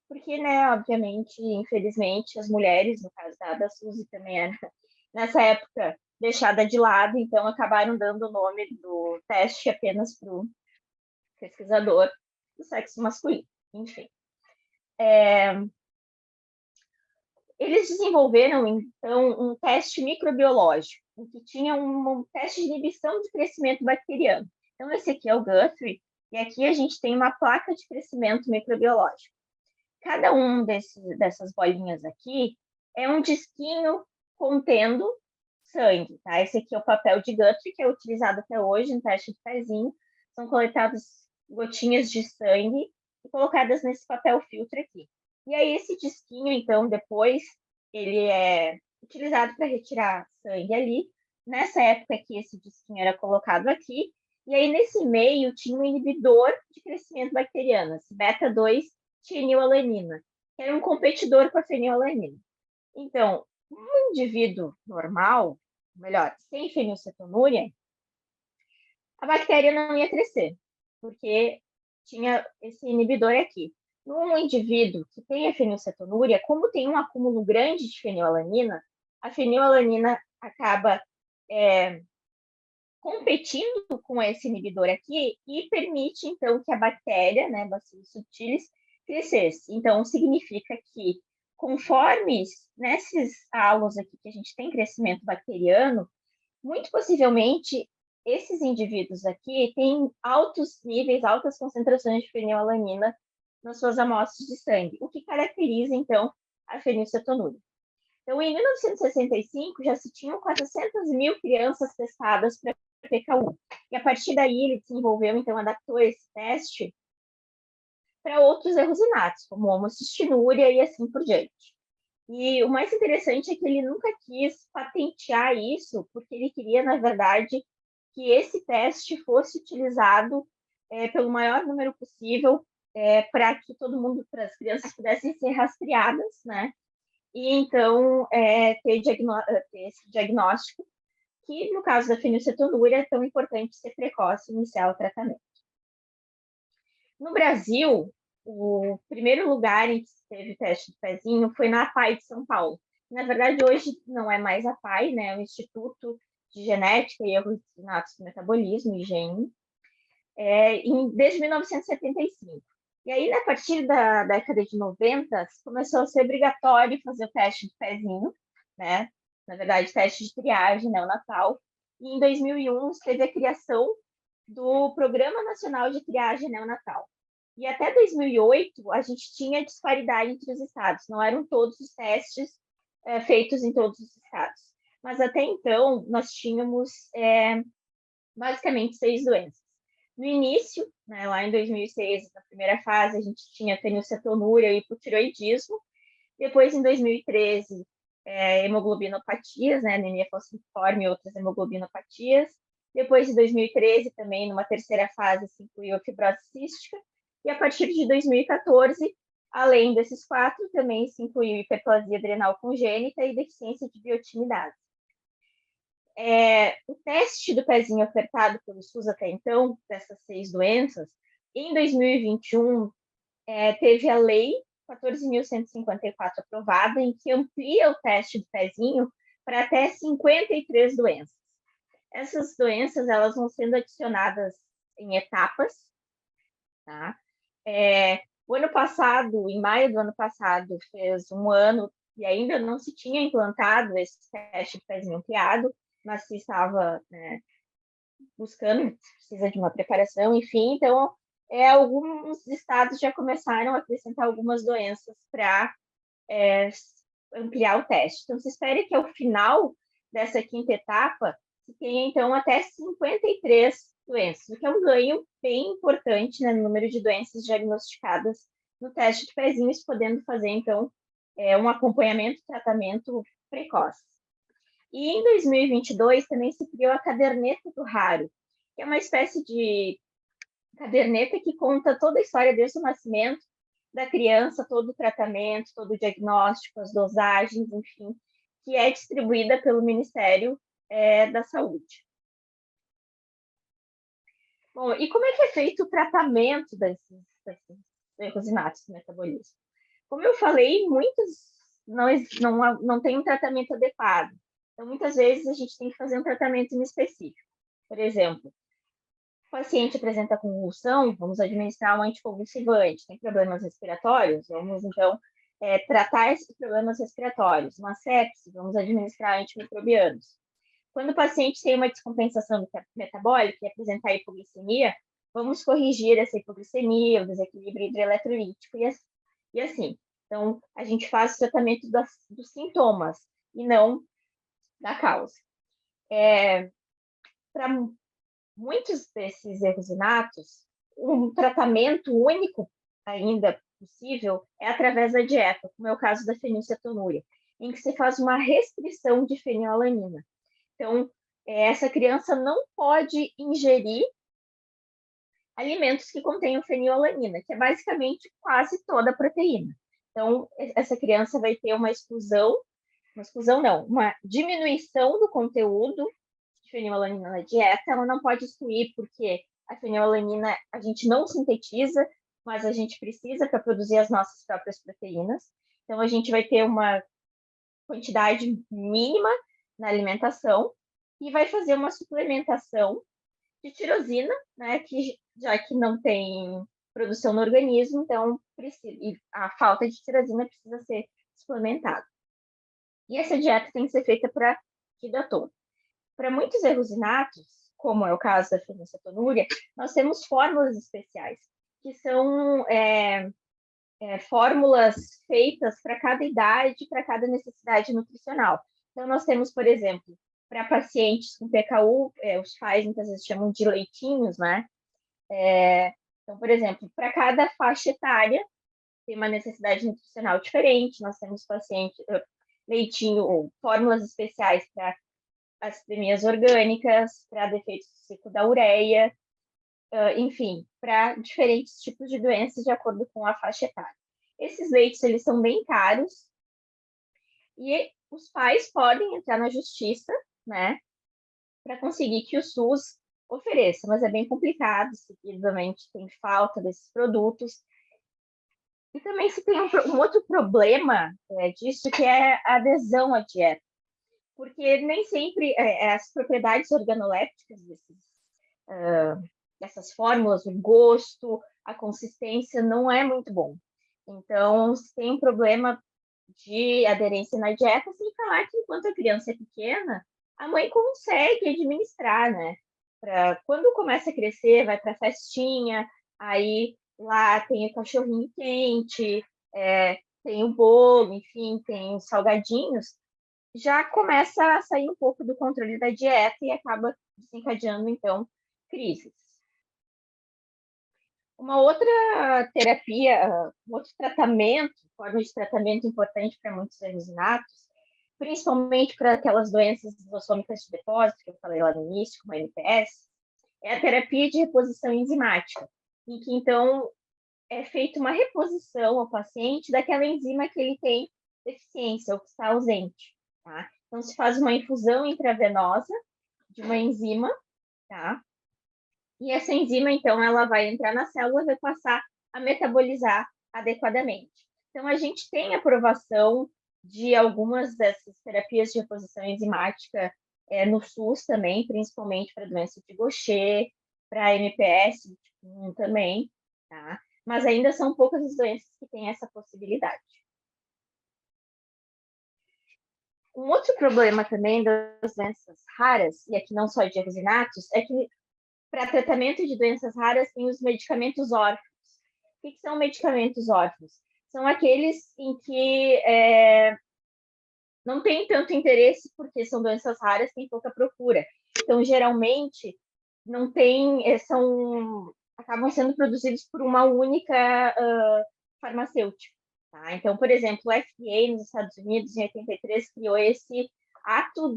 Porque, né, obviamente, infelizmente, as mulheres, no caso da Ada Suzy também era, nessa época, deixada de lado, então acabaram dando o nome do teste apenas para o pesquisador do sexo masculino, enfim. Eles desenvolveram, então, um teste microbiológico, que tinha um teste de inibição de crescimento bacteriano. Então, esse aqui é o Guthrie, e aqui a gente tem uma placa de crescimento microbiológico. Cada um dessas bolinhas aqui é um disquinho contendo sangue, tá? Esse aqui é o papel de Guthrie, que é utilizado até hoje em teste de pezinho. São coletadas gotinhas de sangue e colocadas nesse papel filtro aqui. E aí esse disquinho, então, depois, ele é utilizado para retirar sangue ali. Nessa época aqui, esse disquinho era colocado aqui. E aí, nesse meio, tinha um inibidor de crescimento bacteriano, esse beta-2-fenilalanina, que era um competidor com a fenilalanina. Então, um indivíduo normal, melhor, sem fenilcetonúria, a bactéria não ia crescer, porque tinha esse inibidor aqui. Num indivíduo que tem a fenilcetonúria, como tem um acúmulo grande de fenilalanina, a fenilalanina acaba competindo com esse inibidor aqui e permite, então, que a bactéria, né, Bacillus subtilis, crescesse. Então, significa que, conforme nesses halos aqui que a gente tem crescimento bacteriano, muito possivelmente, esses indivíduos aqui têm altos níveis, altas concentrações de fenilalanina nas suas amostras de sangue, o que caracteriza, então, a fenilcetonúria. Então, em 1965, já se tinham 400 mil crianças testadas para PKU. E, a partir daí, ele desenvolveu, então, adaptou esse teste para outros erros inatos, como homocistinúria e assim por diante. E o mais interessante é que ele nunca quis patentear isso, porque ele queria, na verdade, que esse teste fosse utilizado pelo maior número possível, para que todo mundo, para as crianças pudessem ser rastreadas, né? E então ter esse diagnóstico, que no caso da fenilcetonúria é tão importante ser precoce e iniciar o tratamento. No Brasil, o primeiro lugar em que se teve teste de pezinho foi na APAI de São Paulo. Na verdade, hoje não é mais a APAI, né? É o Instituto de Genética e Erros Inatos do Metabolismo, IGEM, desde 1975. E aí, a partir da década de 90, começou a ser obrigatório fazer o teste de pezinho, né? Na verdade, teste de triagem neonatal. E em 2001, teve a criação do Programa Nacional de Triagem Neonatal. E até 2008, a gente tinha disparidade entre os estados. Não eram todos os testes feitos em todos os estados. Mas até então, nós tínhamos basicamente 6 doenças. No início, né, lá em 2006, na primeira fase, a gente tinha fenilcetonúria e hipotireoidismo. Depois, em 2013, hemoglobinopatias, né, anemia falciforme e outras hemoglobinopatias. Depois de 2013, também, numa terceira fase, se incluiu a fibrose cística. E a partir de 2014, além desses 4, também se incluiu hiperplasia adrenal congênita e deficiência de biotinidase. O teste do pezinho ofertado pelo SUS até então, dessas 6 doenças, em 2021, teve a Lei 14.154 aprovada, em que amplia o teste do pezinho para até 53 doenças. Essas doenças, elas vão sendo adicionadas em etapas, tá? O ano passado, em maio do ano passado, fez 1 ano e ainda não se tinha implantado esse teste de pezinho ampliado, mas se estava buscando, precisa de uma preparação, enfim. Então, alguns estados já começaram a acrescentar algumas doenças para ampliar o teste. Então, se espera que ao final dessa 5ª etapa, se tenha, então, até 53 doenças, o que é um ganho bem importante, né, no número de doenças diagnosticadas no teste de pezinhos, podendo fazer, então, um acompanhamento e tratamento precoce. E em 2022 também se criou a caderneta do raro, que é uma espécie de caderneta que conta toda a história desde o nascimento da criança, todo o tratamento, todo o diagnóstico, as dosagens, enfim, que é distribuída pelo Ministério da Saúde. Bom, e como é que é feito o tratamento desses erros inatos do metabolismo? Como eu falei, muitos não têm um tratamento adequado. Então, muitas vezes, a gente tem que fazer um tratamento específico. Por exemplo, o paciente apresenta convulsão, vamos administrar um anticonvulsivante. Tem problemas respiratórios, vamos, então, tratar esses problemas respiratórios. Uma sepse, vamos administrar antimicrobianos. Quando o paciente tem uma descompensação metabólica e apresentar hipoglicemia, vamos corrigir essa hipoglicemia, o desequilíbrio hidroeletrolítico e assim. Então, a gente faz o tratamento dos sintomas e não da causa. Para muitos desses erros inatos, um tratamento único ainda possível é através da dieta, como é o caso da fenilcetonúria, em que se faz uma restrição de fenilalanina. Então, essa criança não pode ingerir alimentos que contenham fenilalanina, que é basicamente quase toda a proteína. Então, essa criança vai ter uma diminuição do conteúdo de fenilalanina na dieta. Ela não pode excluir, porque a fenilalanina a gente não sintetiza, mas a gente precisa para produzir as nossas próprias proteínas. Então, a gente vai ter uma quantidade mínima na alimentação e vai fazer uma suplementação de tirosina, né, já que não tem produção no organismo, então a falta de tirosina precisa ser suplementada. E essa dieta tem que ser feita para a vida toda. Para muitos erros inatos, como é o caso da fenilcetonúria, nós temos fórmulas especiais, que são fórmulas feitas para cada idade, para cada necessidade nutricional. Então, nós temos, por exemplo, para pacientes com PKU, os pais muitas vezes chamam de leitinhos, né? Então, por exemplo, para cada faixa etária, tem uma necessidade nutricional diferente. Nós temos leitinho ou fórmulas especiais para acidemias orgânicas, para defeitos do ciclo da ureia, enfim, para diferentes tipos de doenças de acordo com a faixa etária. Esses leites, eles são bem caros e os pais podem entrar na justiça, né, para conseguir que o SUS ofereça, mas é bem complicado, seguidamente tem falta desses produtos. E também se tem um outro problema disso, que é a adesão à dieta, porque nem sempre as propriedades organolépticas dessas fórmulas, o gosto, a consistência não é muito bom. Então, se tem um problema de aderência na dieta, sem falar que enquanto a criança é pequena, a mãe consegue administrar, né? Quando começa a crescer, vai para a festinha, aí lá tem o cachorrinho quente, tem o bolo, enfim, tem os salgadinhos, já começa a sair um pouco do controle da dieta e acaba desencadeando, então, crises. Uma outra terapia, um outro tratamento, forma de tratamento importante para muitos erros inatos, principalmente para aquelas doenças lisossômicas de depósito, que eu falei lá no início, como a MPS, é a terapia de reposição enzimática, em que, então, é feita uma reposição ao paciente daquela enzima que ele tem deficiência ou que está ausente, tá? Então, se faz uma infusão intravenosa de uma enzima, tá? E essa enzima, então, ela vai entrar na célula e vai passar a metabolizar adequadamente. Então, a gente tem aprovação de algumas dessas terapias de reposição enzimática no SUS também, principalmente para doença de Gaucher, para MPS tipo 1 também, tá? Mas ainda são poucas as doenças que têm essa possibilidade. Um outro problema também das doenças raras, e aqui não só de erros inatos, é que para tratamento de doenças raras tem os medicamentos órfãos. O que são medicamentos órfãos? São aqueles em que não tem tanto interesse, porque são doenças raras, tem pouca procura. Então, geralmente, não tem, acabam sendo produzidos por uma única farmacêutica. Tá? Então, por exemplo, o FDA nos Estados Unidos, em 83, criou esse ato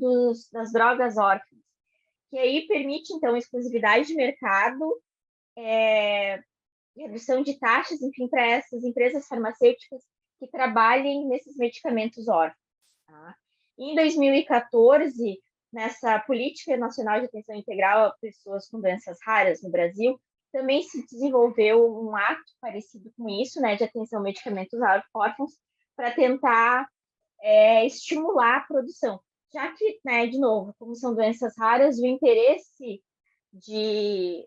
das drogas órfãs, que aí permite, então, exclusividade de mercado, redução de taxas, enfim, para essas empresas farmacêuticas que trabalhem nesses medicamentos órfãos. Tá? Em 2014, nessa Política Nacional de Atenção Integral a Pessoas com Doenças Raras no Brasil, também se desenvolveu um ato parecido com isso, né, de atenção a medicamentos órfãos, para tentar estimular a produção. Já que, né, de novo, como são doenças raras, o interesse de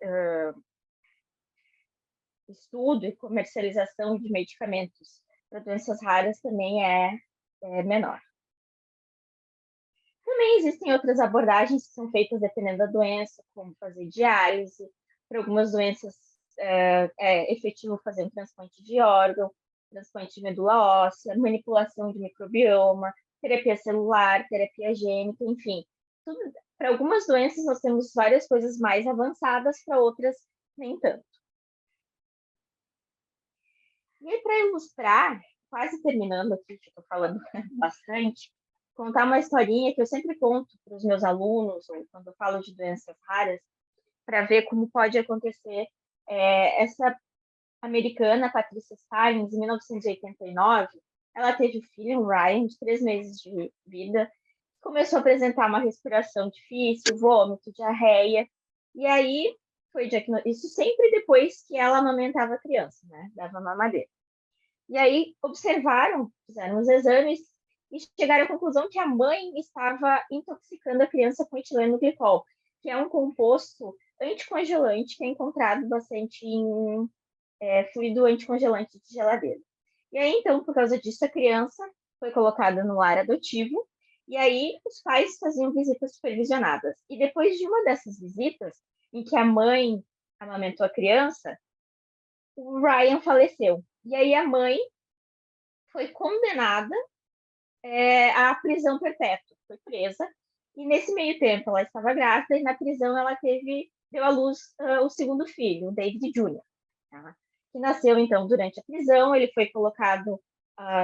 estudo e comercialização de medicamentos para doenças raras também é menor. Também existem outras abordagens que são feitas dependendo da doença, como fazer diálise. Para algumas doenças é efetivo fazer um transplante de órgão, transplante de medula óssea, manipulação de microbioma, terapia celular, terapia gênica, enfim. Para algumas doenças nós temos várias coisas mais avançadas, para outras nem tanto. E aí, para ilustrar, quase terminando aqui, que estou falando bastante, contar uma historinha que eu sempre conto para os meus alunos, ou quando eu falo de doenças raras, para ver como pode acontecer. Essa americana, Patricia Stallings, em 1989, ela teve um filho, um Ryan, de 3 meses de vida, começou a apresentar uma respiração difícil, vômito, diarreia, e aí foi diagnosticado, isso sempre depois que ela amamentava a criança, né, dava mamadeira. E aí observaram, fizeram os exames, e chegaram à conclusão que a mãe estava intoxicando a criança com etileno glicol, que é um composto anticongelante que é encontrado bastante em fluido anticongelante de geladeira. E aí, então, por causa disso, a criança foi colocada no lar adotivo, e aí os pais faziam visitas supervisionadas. E depois de uma dessas visitas, em que a mãe amamentou a criança, o Ryan faleceu. E aí a mãe foi condenada à prisão perpétua, foi presa, e nesse meio tempo ela estava grávida, e na prisão ela deu à luz o segundo filho, o David Jr., tá? Que nasceu, então, durante a prisão. Ele foi colocado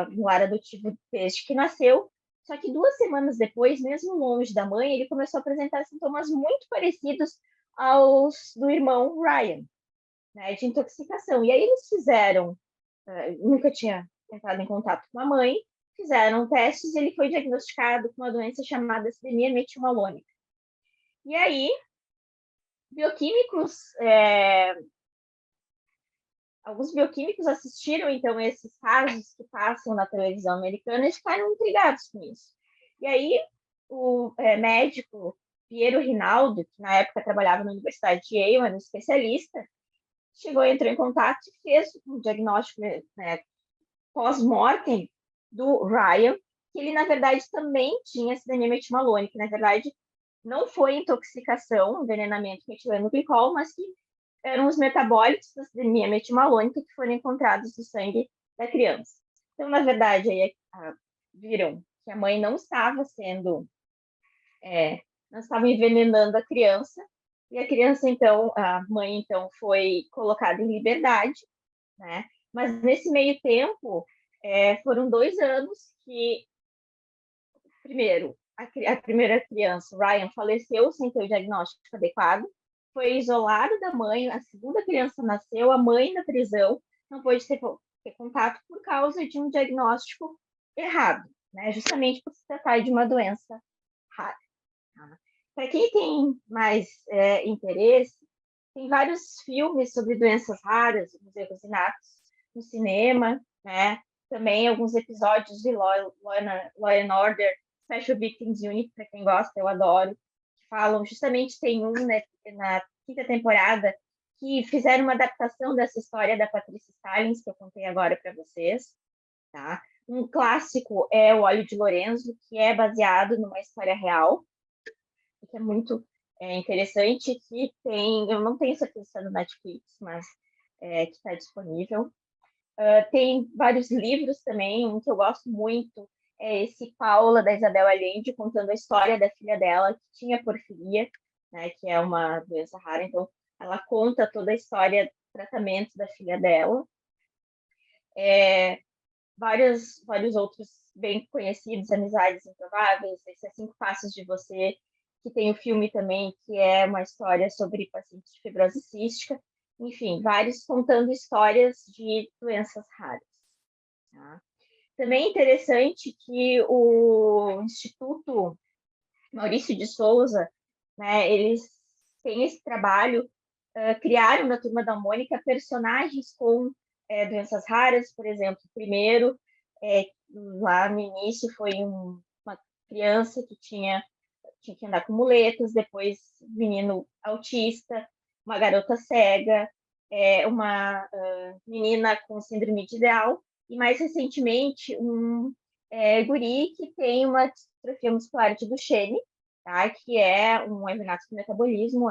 no lar adotivo desde que nasceu, só que 2 semanas depois, mesmo longe da mãe, ele começou a apresentar sintomas muito parecidos aos do irmão Ryan, né, de intoxicação. E aí eles fizeram, nunca tinha entrado em contato com a mãe, fizeram testes e ele foi diagnosticado com uma doença chamada acidemia metilmalônica. E aí, alguns bioquímicos assistiram, então, esses casos que passam na televisão americana e ficaram intrigados com isso. E aí, o médico Piero Rinaldi, que na época trabalhava na Universidade de Yale, era um especialista, entrou em contato e fez um diagnóstico, né, pós-mortem do Ryan, que ele, na verdade, também tinha acidemia metilmalônica. Na verdade, não foi intoxicação, envenenamento com etileno glicol, mas que eram os metabólitos da acidemia metilmalônica que foram encontrados no sangue da criança. Então, na verdade, aí viram que a mãe não estava não estava envenenando a criança, e a criança, então, a mãe, então, foi colocada em liberdade, né? Mas nesse meio tempo, foram 2 anos que, primeiro, a primeira criança, Ryan, faleceu sem ter o diagnóstico adequado, foi isolado da mãe, a segunda criança nasceu, a mãe na prisão não pôde ter contato por causa de um diagnóstico errado, né? Justamente por se tratar de uma doença rara. Tá? Para quem tem mais interesse, tem vários filmes sobre doenças raras, os erros inatos, no cinema, né? Também alguns episódios de Law and Order, Special Victims Unit, para quem gosta, eu adoro, que falam, justamente tem um, né, na 5ª temporada, que fizeram uma adaptação dessa história da Patricia Stallings, que eu contei agora para vocês, tá? Um clássico é o Óleo de Lorenzo, que é baseado numa história real, que é muito interessante, que tem, eu não tenho certeza se é no Netflix, mas que está disponível. Tem vários livros também, um que eu gosto muito é esse Paula, da Isabel Allende, contando a história da filha dela, que tinha porfiria, né, que é uma doença rara, então ela conta toda a história do tratamento da filha dela. Vários outros bem conhecidos, Amizades Improváveis, esses 5 passos de você, que tem o filme também, que é uma história sobre pacientes de fibrose cística. Enfim, vários contando histórias de doenças raras. Tá? Também é interessante que o Instituto Maurício de Souza, né, eles têm esse trabalho, criaram na Turma da Mônica personagens com doenças raras, por exemplo, primeiro, lá no início foi uma criança que tinha que andar com muletas, depois menino autista, uma garota cega, uma menina com síndrome de Down, e mais recentemente um guri que tem uma distrofia muscular de Duchenne, tá? Que é um epilepsia do metabolismo,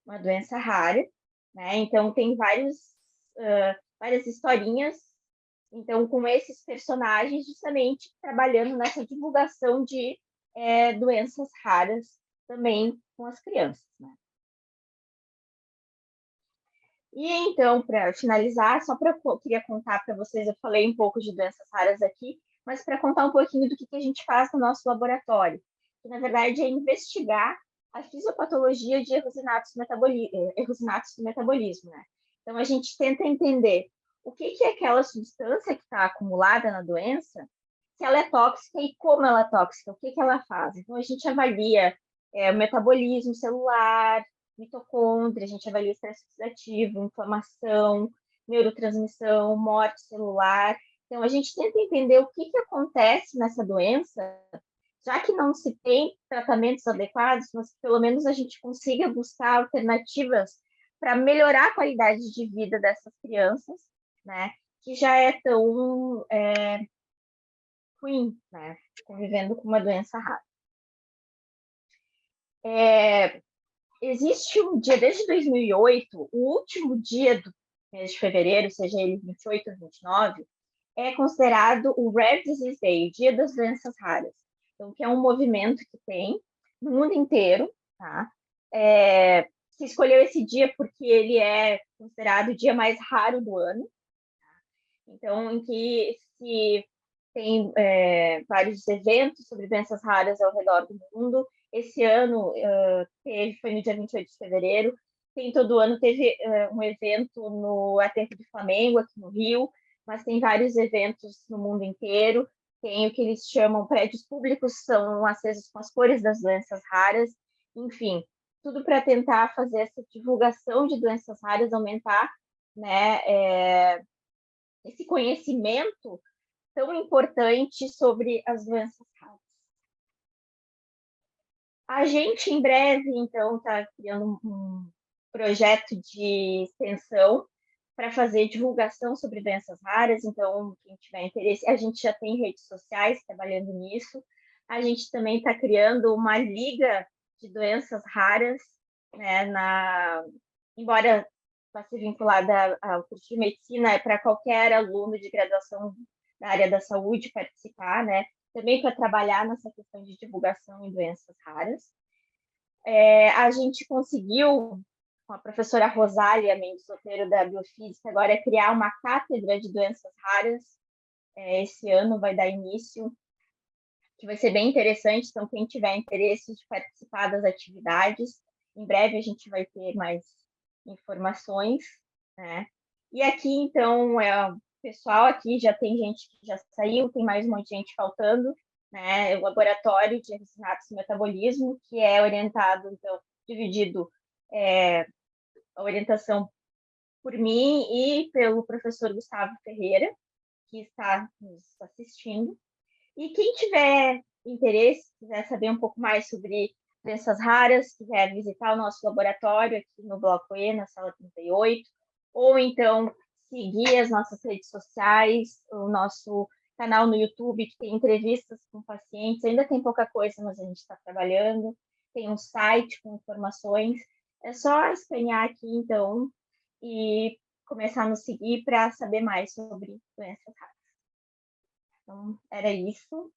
uma doença rara, né? Então tem várias historinhas, então com esses personagens justamente trabalhando nessa divulgação de doenças raras também com as crianças, né? E então, para finalizar, queria contar para vocês, eu falei um pouco de doenças raras aqui, mas para contar um pouquinho do que a gente faz no nosso laboratório, que na verdade é investigar a fisiopatologia de erros inatos do metabolismo, né? Então a gente tenta entender o que é aquela substância que está acumulada na doença, se ela é tóxica e como ela é tóxica, o que ela faz. Então a gente avalia o metabolismo celular, mitocôndria, a gente avalia estresse oxidativo, inflamação, neurotransmissão, morte celular. Então, a gente tenta entender o que acontece nessa doença, já que não se tem tratamentos adequados, mas pelo menos a gente consiga buscar alternativas para melhorar a qualidade de vida dessas crianças, né? Que já é tão ruim, né? Convivendo com uma doença rara. Existe um dia, desde 2008, o último dia do mês de fevereiro, seja ele 28 ou 29, é considerado o Rare Disease Day, o Dia das Doenças Raras. Então, que é um movimento que tem no mundo inteiro, tá? Se escolheu esse dia porque ele é considerado o dia mais raro do ano. Tá? Então, em que se tem vários eventos sobre doenças raras ao redor do mundo. Esse ano foi no dia 28 de fevereiro. Todo ano teve um evento no Aterro do Flamengo, aqui no Rio, mas tem vários eventos no mundo inteiro. Tem o que eles chamam prédios públicos, são acesos com as cores das doenças raras. Enfim, tudo para tentar fazer essa divulgação de doenças raras, aumentar, né, esse conhecimento tão importante sobre as doenças raras. A gente, em breve, então, está criando um projeto de extensão para fazer divulgação sobre doenças raras. Então, quem tiver interesse, a gente já tem redes sociais trabalhando nisso. A gente também está criando uma liga de doenças raras, né, embora vá ser vinculada ao curso de medicina, é para qualquer aluno de graduação da área da saúde participar, né? Também para trabalhar nessa questão de divulgação em doenças raras. A gente conseguiu, com a professora Rosália Mendes Soteiro, da Biofísica, agora criar uma cátedra de doenças raras. Esse ano vai dar início, que vai ser bem interessante. Então, quem tiver interesse de participar das atividades, em breve a gente vai ter mais informações, né? E aqui, então, o pessoal aqui já tem gente que já saiu, tem mais um monte de gente faltando, né? O laboratório de resinatos e metabolismo, que é orientado, então, dividido a orientação por mim e pelo professor Gustavo Ferreira, que está nos assistindo. E quem tiver interesse, quiser saber um pouco mais sobre doenças raras, quiser visitar o nosso laboratório aqui no Bloco E, na sala 38, ou então seguir as nossas redes sociais, o nosso canal no YouTube, que tem entrevistas com pacientes, ainda tem pouca coisa, mas a gente está trabalhando, tem um site com informações, é só escanear aqui, então, e começar a nos seguir para saber mais sobre doenças raras. Então, era isso.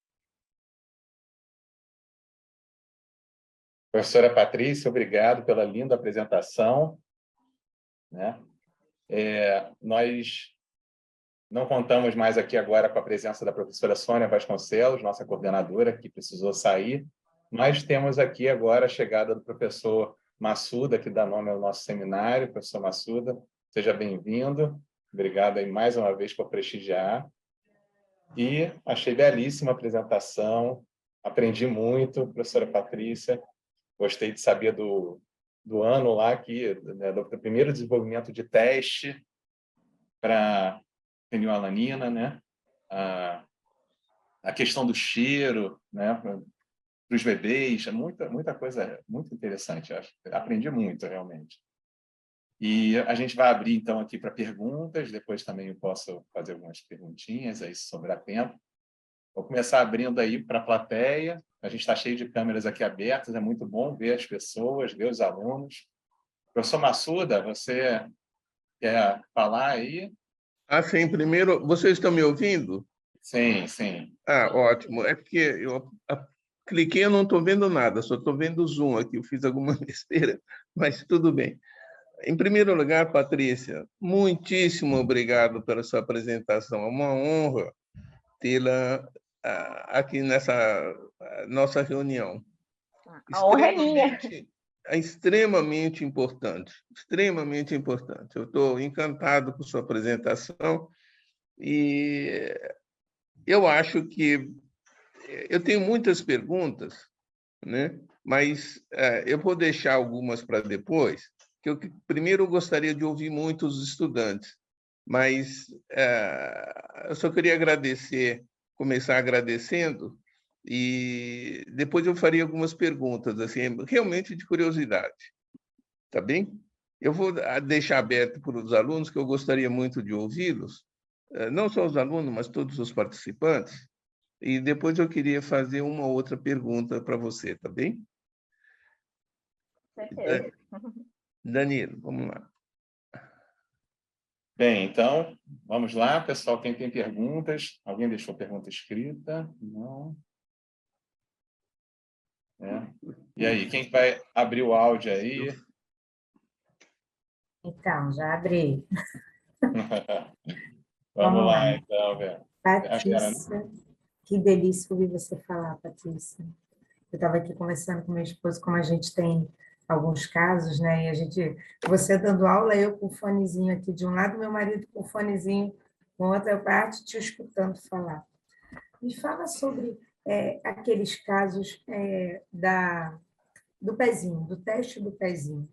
Professora Patrícia, obrigado pela linda apresentação, né? Nós não contamos mais aqui agora com a presença da professora Sônia Vasconcelos, nossa coordenadora, que precisou sair, Nós temos aqui agora a chegada do professor Massuda, que dá nome ao nosso seminário. Professor Massuda, seja bem-vindo. Obrigado aí mais uma vez por prestigiar. E achei belíssima a apresentação, aprendi muito, professora Patrícia. Gostei de saber do ano lá, aqui, né, do primeiro desenvolvimento de teste para fenilalanina, né? A questão do cheiro, né? Para os bebês, muita coisa muito interessante. Acho. Aprendi muito, realmente. E a gente vai abrir, então, aqui para perguntas. Depois também eu posso fazer algumas perguntinhas, aí se sobrar tempo. Vou começar abrindo aí para a plateia. A gente está cheio de câmeras aqui abertas, é muito bom ver as pessoas, ver os alunos. Professor Massuda, você quer falar aí? Sim, primeiro, vocês estão me ouvindo? Sim, sim. Ótimo. É porque eu cliquei, eu não estou vendo nada, só estou vendo o Zoom aqui. Eu fiz alguma besteira, mas tudo bem. Em primeiro lugar, Patrícia, muitíssimo obrigado pela sua apresentação. É uma honra tê-la aqui nessa nossa reunião. A honra é minha. Extremamente importante, extremamente importante. Eu estou encantado com sua apresentação e eu acho que eu tenho muitas perguntas, né? Mas eu vou deixar algumas para depois, que eu primeiro gostaria de ouvir muito os estudantes, mas eu só queria começar agradecendo, e depois eu faria algumas perguntas, assim, realmente de curiosidade. Tá bem? Eu vou deixar aberto para os alunos, que eu gostaria muito de ouvi-los, não só os alunos, mas todos os participantes, e depois eu queria fazer uma outra pergunta para você, tá bem? Certeza. Danilo, vamos lá. Bem, então, vamos lá, pessoal. Quem tem perguntas? Alguém deixou pergunta escrita? Não. E aí, quem vai abrir o áudio aí? Então, já abri. Vamos lá, então, Vera. Patrícia, que delícia ouvir você falar, Patrícia. Eu estava aqui conversando com meu esposo, como a gente tem alguns casos, né? E você dando aula, eu com o fonezinho aqui de um lado, meu marido com o fonezinho com outra parte, te escutando falar. Me fala sobre aqueles casos do pezinho, do teste do pezinho.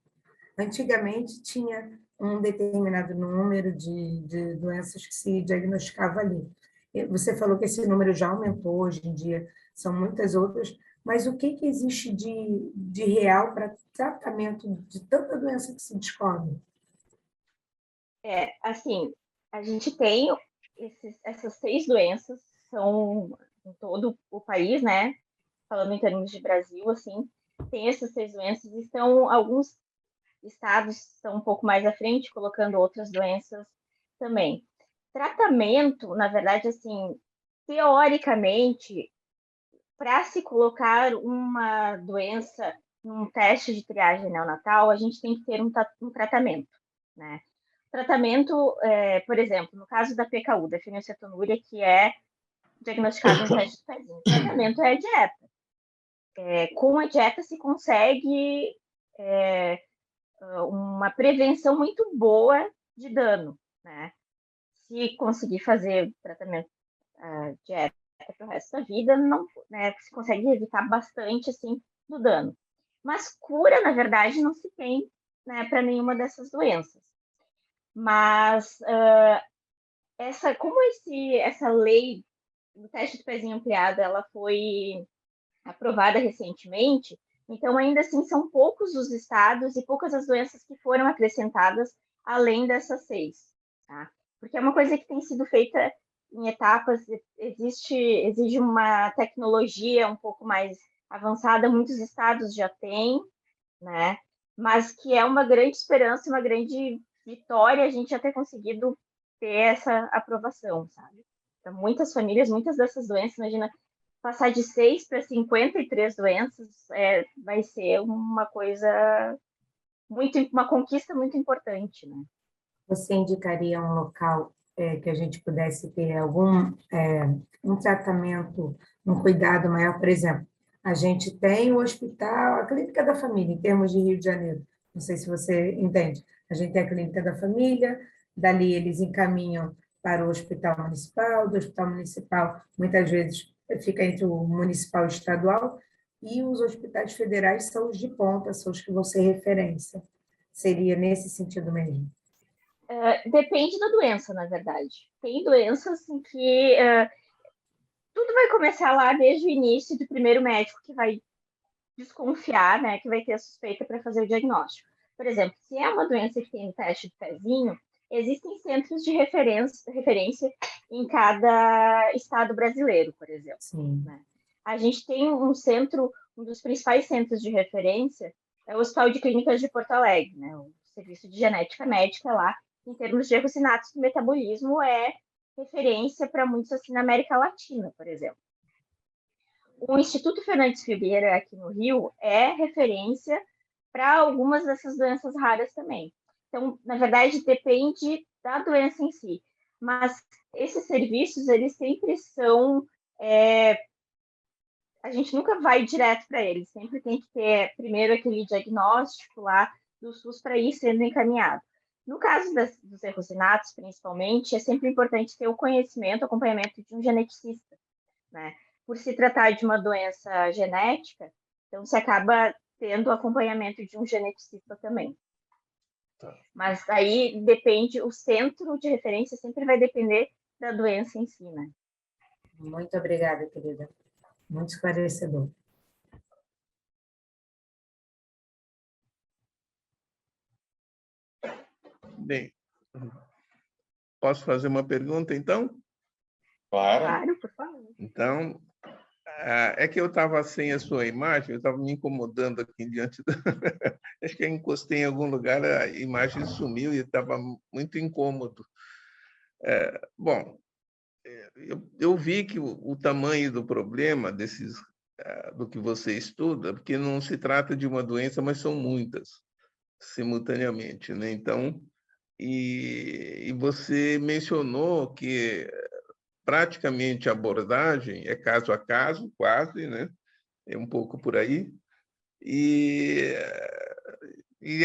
Antigamente tinha um determinado número de doenças que se diagnosticava ali. Você falou que esse número já aumentou, hoje em dia são muitas outras, mas o que existe de real para tratamento de tanta doença que se descobre? Assim, a gente tem essas 6 doenças, são em todo o país, né? Falando em termos de Brasil, assim, tem essas 6 doenças, estão alguns estados estão um pouco mais à frente, colocando outras doenças também. Tratamento, na verdade, assim, teoricamente, para se colocar uma doença num teste de triagem neonatal, a gente tem que ter um tratamento, né? Tratamento, por exemplo, no caso da PKU, da fenilcetonúria, que é diagnosticado no teste de pezinho, o tratamento é a dieta. Com a dieta se consegue uma prevenção muito boa de dano, né? Se conseguir fazer tratamento dieta para o resto da vida, não, né, se consegue evitar bastante assim do dano. Mas cura, na verdade, não se tem, né, para nenhuma dessas doenças. Mas essa lei do teste de pezinho ampliado, ela foi aprovada recentemente, então ainda assim são poucos os estados e poucas as doenças que foram acrescentadas além dessas 6, tá? Porque é uma coisa que tem sido feita em etapas, exige uma tecnologia um pouco mais avançada, muitos estados já têm, né? Mas que é uma grande esperança, uma grande vitória a gente já ter conseguido ter essa aprovação, sabe? Para muitas famílias, muitas dessas doenças, imagina, passar de 6 para 53 doenças vai ser uma coisa uma conquista muito importante, né? Você indicaria um local que a gente pudesse ter algum um tratamento, um cuidado maior? Por exemplo, A gente tem o hospital, a clínica da família, em termos de Rio de Janeiro. Não sei se você entende. A gente tem a clínica da família, dali eles encaminham para o hospital municipal, do hospital municipal, muitas vezes fica entre o municipal e o estadual, e os hospitais federais são os de ponta, são os que vão ser referência. Seria nesse sentido mesmo. Depende da doença, na verdade. Tem doenças em que tudo vai começar lá desde o início do primeiro médico que vai desconfiar, né, que vai ter a suspeita para fazer o diagnóstico. Por exemplo, se é uma doença que tem teste de pezinho, existem centros de referência em cada estado brasileiro, por exemplo. Sim. Né? A gente tem um centro, um dos principais centros de referência é o Hospital de Clínicas de Porto Alegre, né? O serviço de genética médica lá, em termos de errocinatos do metabolismo, é referência para muitos assim na América Latina, por exemplo. O Instituto Fernandes Filgueira, aqui no Rio, é referência para algumas dessas doenças raras também. Então, na verdade, depende da doença em si. Mas esses serviços, eles sempre são... a gente nunca vai direto para eles. Sempre tem que ter, primeiro, aquele diagnóstico lá do SUS para ir sendo encaminhado. No caso dos errocinatos, principalmente, é sempre importante ter o conhecimento, o acompanhamento de um geneticista, né? Por se tratar de uma doença genética, então se acaba tendo o acompanhamento de um geneticista também. Tá. Mas aí depende, o centro de referência sempre vai depender da doença em si, né? Muito obrigada, querida. Muito esclarecedor. Bem, posso fazer uma pergunta, então? Claro. Claro, por favor. Então, é que eu estava sem a sua imagem, eu estava me incomodando aqui diante da... Acho que eu encostei em algum lugar, a imagem sumiu e estava muito incômodo. Bom, eu vi que o tamanho do problema do que você estuda, porque não se trata de uma doença, mas são muitas simultaneamente, né? Então, e você mencionou que praticamente a abordagem é caso a caso, quase, né? É um pouco por aí. E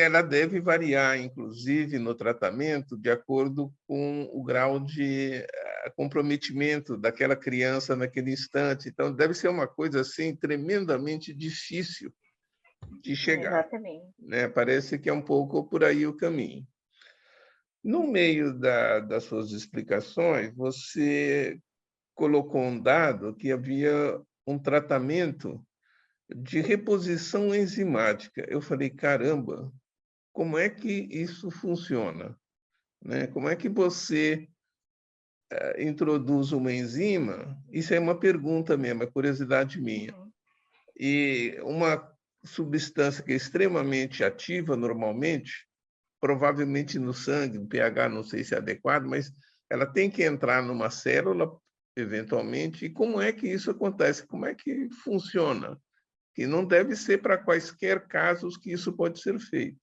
ela deve variar, inclusive, no tratamento, de acordo com o grau de comprometimento daquela criança naquele instante. Então, deve ser uma coisa assim tremendamente difícil de chegar. Exatamente. Né? Parece que é um pouco por aí o caminho. No meio das suas explicações, você colocou um dado que havia um tratamento de reposição enzimática. Eu falei, caramba, como é que isso funciona? Né? Como é que você introduz uma enzima? Isso é uma pergunta mesmo, é curiosidade minha. E uma substância que é extremamente ativa normalmente, provavelmente no sangue, o pH não sei se é adequado, mas ela tem que entrar numa célula, eventualmente. E como é que isso acontece? Como é que funciona? Que não deve ser para quaisquer casos que isso pode ser feito.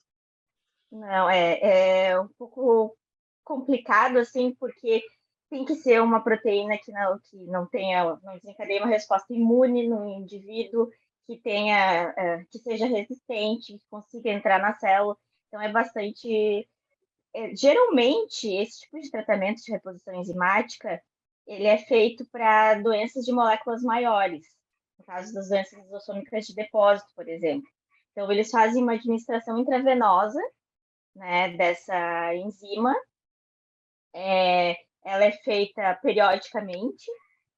Não, é um pouco complicado, assim, porque tem que ser uma proteína que não desencadeie uma resposta imune no indivíduo, que tenha, que seja resistente, que consiga entrar na célula. Então, é bastante... geralmente, esse tipo de tratamento de reposição enzimática, ele é feito para doenças de moléculas maiores, no caso das doenças lisossômicas de depósito, por exemplo. Então, eles fazem uma administração intravenosa, né, dessa enzima. Ela é feita periodicamente,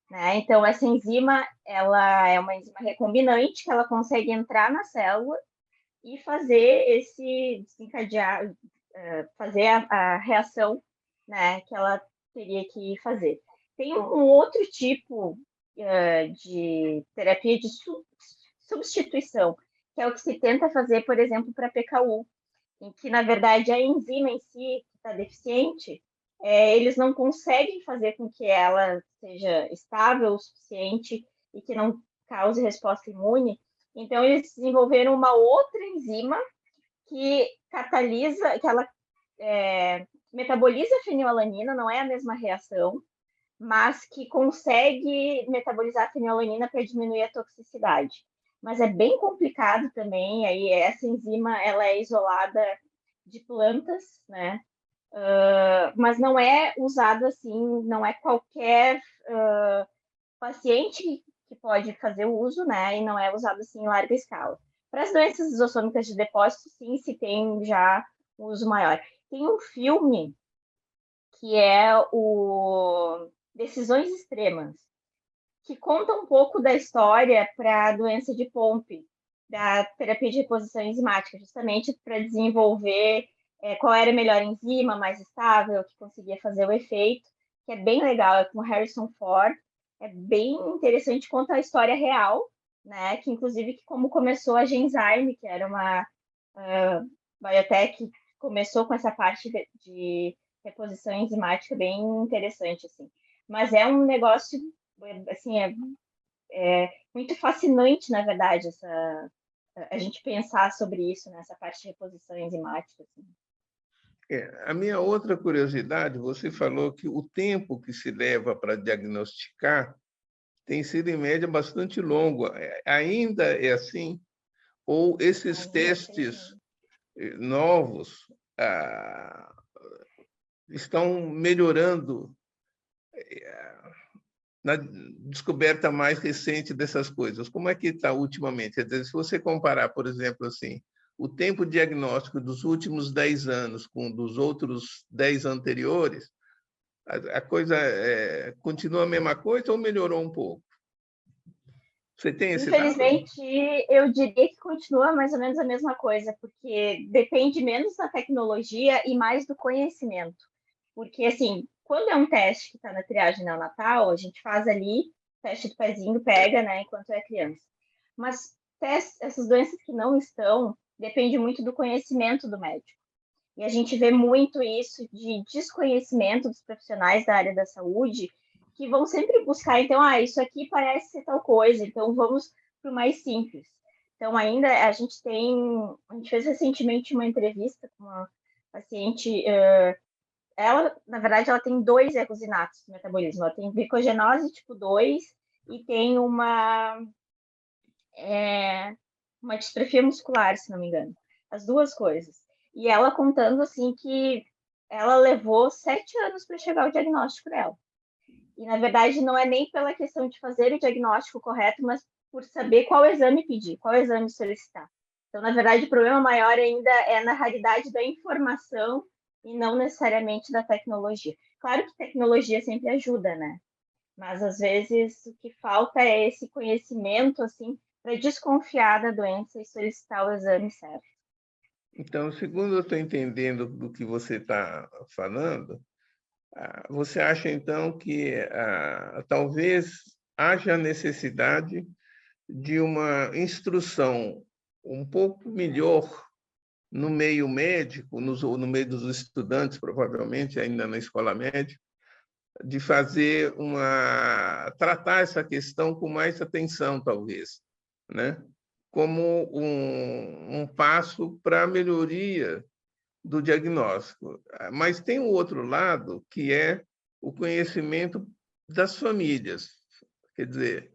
né? Então, essa enzima, ela é uma enzima recombinante que ela consegue entrar na célula e fazer desencadear, fazer a reação, né, que ela teria que fazer. Tem um outro tipo de terapia de substituição, que é o que se tenta fazer, por exemplo, para PKU, em que, na verdade, a enzima em si está deficiente, eles não conseguem fazer com que ela seja estável o suficiente e que não cause resposta imune. Então, eles desenvolveram uma outra enzima que catalisa, que ela metaboliza a fenilalanina, não é a mesma reação, mas que consegue metabolizar a fenilalanina para diminuir a toxicidade. mas é bem complicado também. Aí essa enzima ela é isolada de plantas, né? Mas não é usado assim, não é qualquer paciente que pode fazer o uso, né? E não é usado assim em larga escala. Para as doenças isossômicas de depósito, sim, se tem já um uso maior. Tem um filme que é o Decisões Extremas, que conta um pouco da história para a doença de Pompe, da terapia de reposição enzimática, justamente para desenvolver qual era a melhor enzima, mais estável, que conseguia fazer o efeito, que é bem legal, é com Harrison Ford, é bem interessante, conta a história real, né, que inclusive como começou a Genzyme, que era uma biotech que começou com essa parte de reposição enzimática bem interessante, assim. Mas é um negócio, assim, é muito fascinante, na verdade, a gente pensar sobre isso, nessa parte de reposição enzimática. Assim. A minha outra curiosidade, você falou que o tempo que se leva para diagnosticar tem sido, em média, bastante longo. Ainda é assim? Ou esses testes novos estão melhorando na descoberta mais recente dessas coisas? Como é que está ultimamente? Quer dizer, se você comparar, por exemplo, assim, o tempo diagnóstico dos últimos 10 anos com dos outros 10 anteriores, a coisa continua a mesma coisa ou melhorou um pouco? Você tem esse dado? Infelizmente, eu diria que continua mais ou menos a mesma coisa, porque depende menos da tecnologia e mais do conhecimento. Porque, assim, quando é um teste que está na triagem neonatal, a gente faz ali, teste do pezinho, pega, né, enquanto é criança. Mas essas doenças que não estão, depende muito do conhecimento do médico. E a gente vê muito isso de desconhecimento dos profissionais da área da saúde, que vão sempre buscar, então, isso aqui parece ser tal coisa, então vamos para o mais simples. Então, ainda a gente fez recentemente uma entrevista com uma paciente, ela, na verdade, ela tem 2 erros inatos do metabolismo, ela tem glicogenose tipo 2 e tem uma distrofia muscular, se não me engano, as duas coisas. E ela contando assim que ela levou 7 anos para chegar ao diagnóstico dela. E na verdade não é nem pela questão de fazer o diagnóstico correto, mas por saber qual exame pedir, qual exame solicitar. Então, na verdade, o problema maior ainda é na raridade da informação e não necessariamente da tecnologia. Claro que tecnologia sempre ajuda, né? Mas às vezes o que falta é esse conhecimento assim para desconfiar da doença e solicitar o exame certo. Então, segundo eu estou entendendo do que você está falando, você acha, então, que talvez haja necessidade de uma instrução um pouco melhor no meio médico, no meio dos estudantes, provavelmente, ainda na escola médica, de tratar essa questão com mais atenção, talvez, né? Como um passo para a melhoria do diagnóstico. Mas tem o outro lado, que é o conhecimento das famílias. Quer dizer,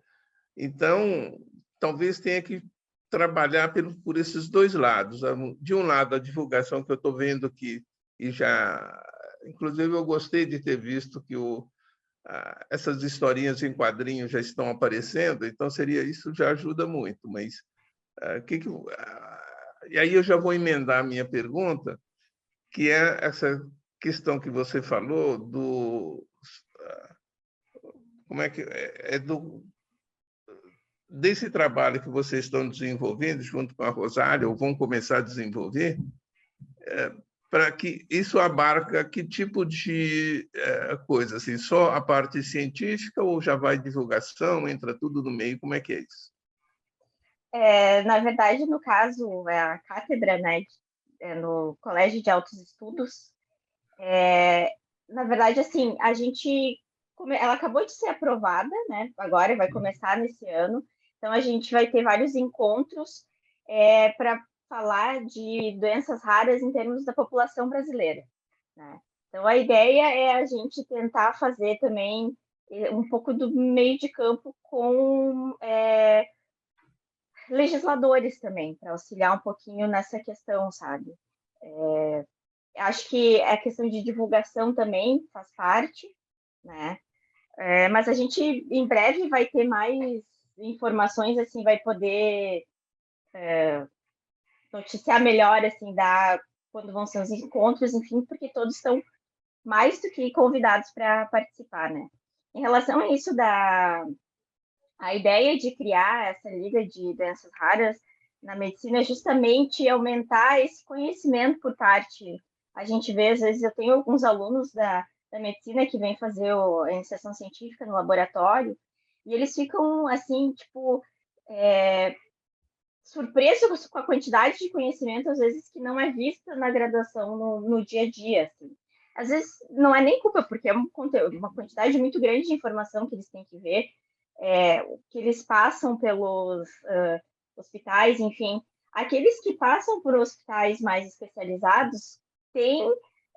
então, talvez tenha que trabalhar por esses dois lados. De um lado, a divulgação que eu estou vendo aqui, e já, inclusive, eu gostei de ter visto que essas historinhas em quadrinhos já estão aparecendo, então isso já ajuda muito. Mas e aí eu já vou emendar a minha pergunta, que é essa questão que você falou como é que desse trabalho que vocês estão desenvolvendo junto com a Rosália, ou vão começar a desenvolver, para que isso abarca que tipo de coisa? Assim, só a parte científica ou já vai divulgação, entra tudo no meio? Como é que é isso? Na verdade, no caso, a cátedra, né, no Colégio de Altos Estudos, na verdade, assim, ela acabou de ser aprovada, né, agora vai começar nesse ano, então a gente vai ter vários encontros para falar de doenças raras em termos da população brasileira, né? Então, a ideia é a gente tentar fazer também um pouco do meio de campo com legisladores também, para auxiliar um pouquinho nessa questão, sabe? Acho que a questão de divulgação também faz parte, né? Mas a gente, em breve, vai ter mais informações, assim, vai poder noticiar melhor, assim, quando vão ser os encontros, enfim, porque todos estão mais do que convidados para participar, né? Em relação a isso a ideia de criar essa liga de doenças raras na medicina é justamente aumentar esse conhecimento por parte. A gente vê, às vezes, eu tenho alguns alunos da medicina que vêm fazer a iniciação científica no laboratório e eles ficam, assim, tipo, surpresos com a quantidade de conhecimento, às vezes, que não é vista na graduação no dia a dia, assim. Às vezes, não é nem culpa, porque é uma quantidade muito grande de informação que eles têm que ver, que eles passam pelos hospitais, enfim. Aqueles que passam por hospitais mais especializados têm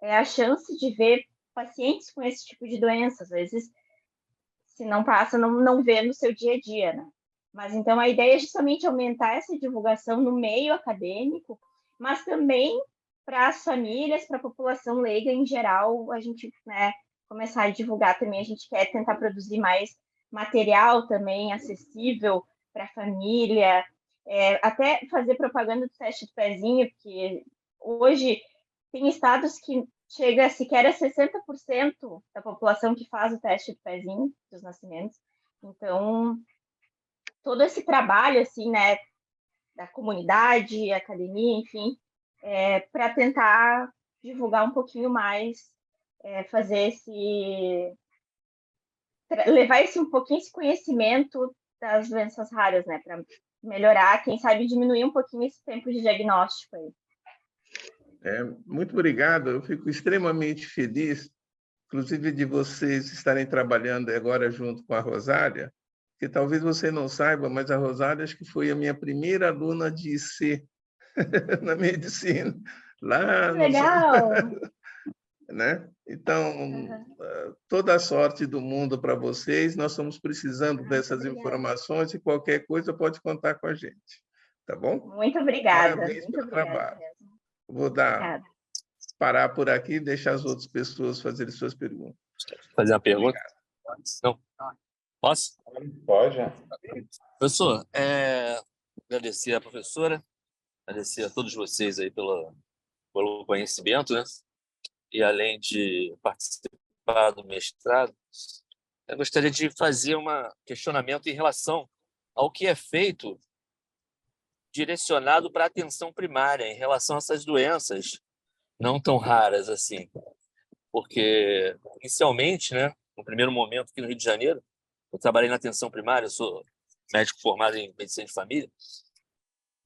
a chance de ver pacientes com esse tipo de doença. Às vezes, se não passa, não vê no seu dia a dia, né? Mas então a ideia é justamente aumentar essa divulgação no meio acadêmico, mas também para as famílias, para a população leiga em geral, a gente, né, começar a divulgar também. A gente quer tentar produzir mais material também acessível para a família, até fazer propaganda do teste do pezinho, porque hoje tem estados que chega sequer a 60% da população que faz o teste do pezinho dos nascimentos. Então, todo esse trabalho, assim, né, da comunidade, academia, enfim, para tentar divulgar um pouquinho mais, levar um pouquinho esse conhecimento das doenças raras, né, para melhorar, quem sabe diminuir um pouquinho esse tempo de diagnóstico aí. Muito obrigado, eu fico extremamente feliz, inclusive de vocês estarem trabalhando agora junto com a Rosália, que talvez você não saiba, mas a Rosália acho que foi a minha primeira aluna de IC na medicina, lá no... Legal! Né? Então, toda a sorte do mundo para vocês, nós estamos precisando dessas informações e qualquer coisa pode contar com a gente, tá bom? Muito obrigada. Parabéns Muito pelo obrigada trabalho. mesmo. Vou parar por aqui e deixar as outras pessoas fazerem suas perguntas. Fazer uma pergunta? Não. Posso? Pode. Professor, agradecer à professora, agradecer a todos vocês aí pelo conhecimento, né? E além de participar do mestrado, eu gostaria de fazer um questionamento em relação ao que é feito direcionado para a atenção primária em relação a essas doenças não tão raras assim. Porque, inicialmente, né, no primeiro momento aqui no Rio de Janeiro, eu trabalhei na atenção primária, eu sou médico formado em medicina de família,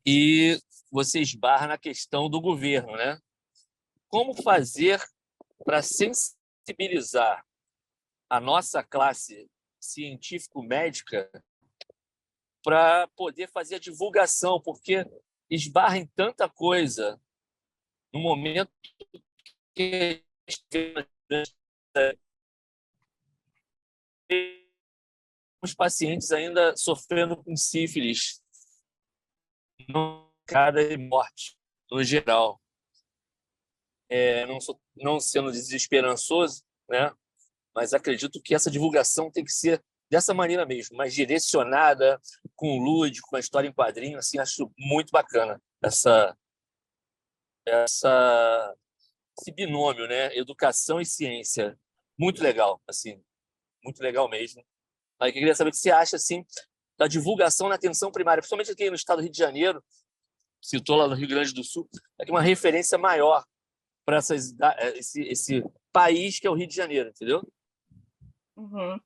e você esbarra na questão do governo, né? Como fazer para sensibilizar a nossa classe científico-médica para poder fazer a divulgação, porque esbarra em tanta coisa no momento que os pacientes ainda sofrendo com sífilis, cada morte no geral. Não sendo desesperançoso, né? Mas acredito que essa divulgação tem que ser dessa maneira mesmo, mais direcionada, com lúdico, com a história em quadrinho. Assim, acho muito bacana esse binômio, né? Educação e ciência. Muito legal, assim, muito legal mesmo. Aí eu queria saber o que você acha assim, da divulgação na atenção primária, principalmente aqui no estado do Rio de Janeiro, citou lá no Rio Grande do Sul, é uma referência maior para esse país que é o Rio de Janeiro, entendeu? Uhum.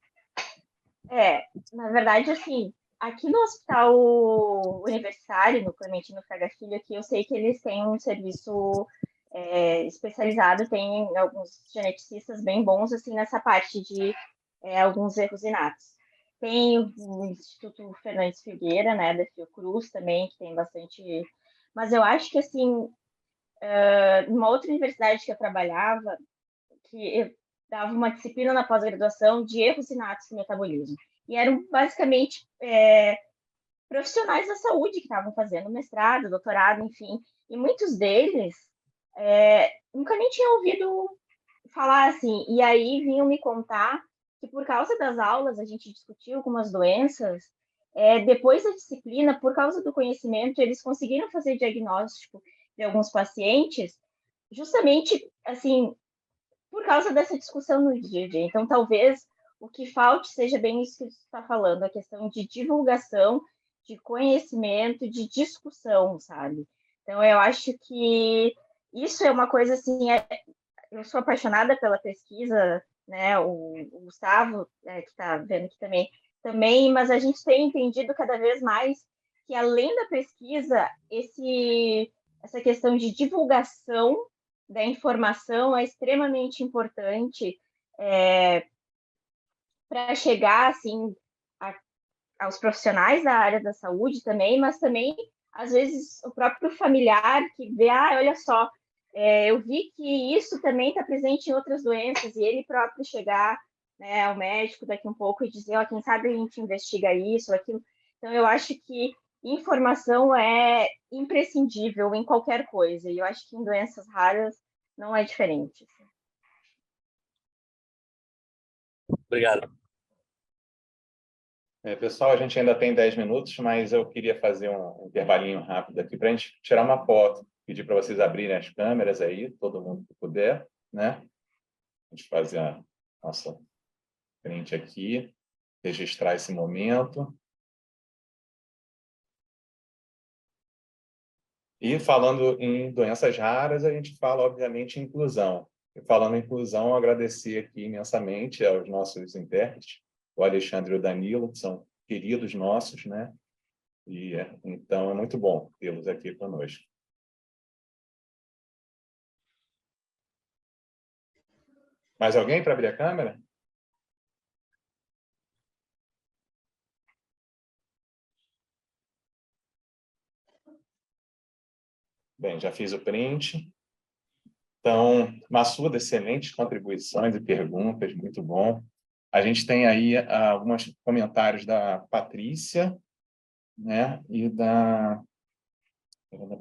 Na verdade, assim, aqui no Hospital Universitário, no Clementino Fraga Filho, aqui eu sei que eles têm um serviço especializado, tem alguns geneticistas bem bons, assim, nessa parte de alguns erros inatos. Tem o Instituto Fernandes Figueira, né, da Fiocruz também, que tem bastante... Mas eu acho que, assim, numa outra universidade que eu trabalhava, que eu dava uma disciplina na pós-graduação de erros inatos do metabolismo. E eram basicamente profissionais da saúde que estavam fazendo mestrado, doutorado, enfim, e muitos deles nunca nem tinham ouvido falar assim, e aí vinham me contar que por causa das aulas a gente discutiu algumas doenças, depois da disciplina, por causa do conhecimento, eles conseguiram fazer diagnóstico de alguns pacientes, justamente, assim, por causa dessa discussão no dia a dia. Então, talvez o que falte seja bem isso que você está falando, a questão de divulgação, de conhecimento, de discussão, sabe? Então, eu acho que isso é uma coisa, assim, eu sou apaixonada pela pesquisa, né? O Gustavo, que está vendo aqui também, mas a gente tem entendido cada vez mais que, além da pesquisa, essa questão de divulgação da informação é extremamente importante para chegar assim aos profissionais da área da saúde também, mas também às vezes o próprio familiar que vê, olha só, eu vi que isso também está presente em outras doenças, e ele próprio chegar, né, ao médico daqui um pouco e dizer, quem sabe a gente investiga isso, aquilo. Então eu acho que informação é imprescindível em qualquer coisa, e eu acho que em doenças raras não é diferente. Obrigado. Pessoal, a gente ainda tem 10 minutos, mas eu queria fazer um intervalinho rápido aqui para a gente tirar uma foto. Pedir para vocês abrirem as câmeras aí, todo mundo que puder, né? A gente fazer a nossa frente aqui, registrar esse momento. E falando em doenças raras, a gente fala, obviamente, em inclusão. E falando em inclusão, agradecer aqui imensamente aos nossos intérpretes, o Alexandre e o Danilo, que são queridos nossos, né? E então é muito bom tê-los aqui conosco. Mais alguém para abrir a câmera? Bem, já fiz o print. Então, Massuda, excelentes contribuições e perguntas, muito bom. A gente tem aí alguns comentários da Patrícia, né? E da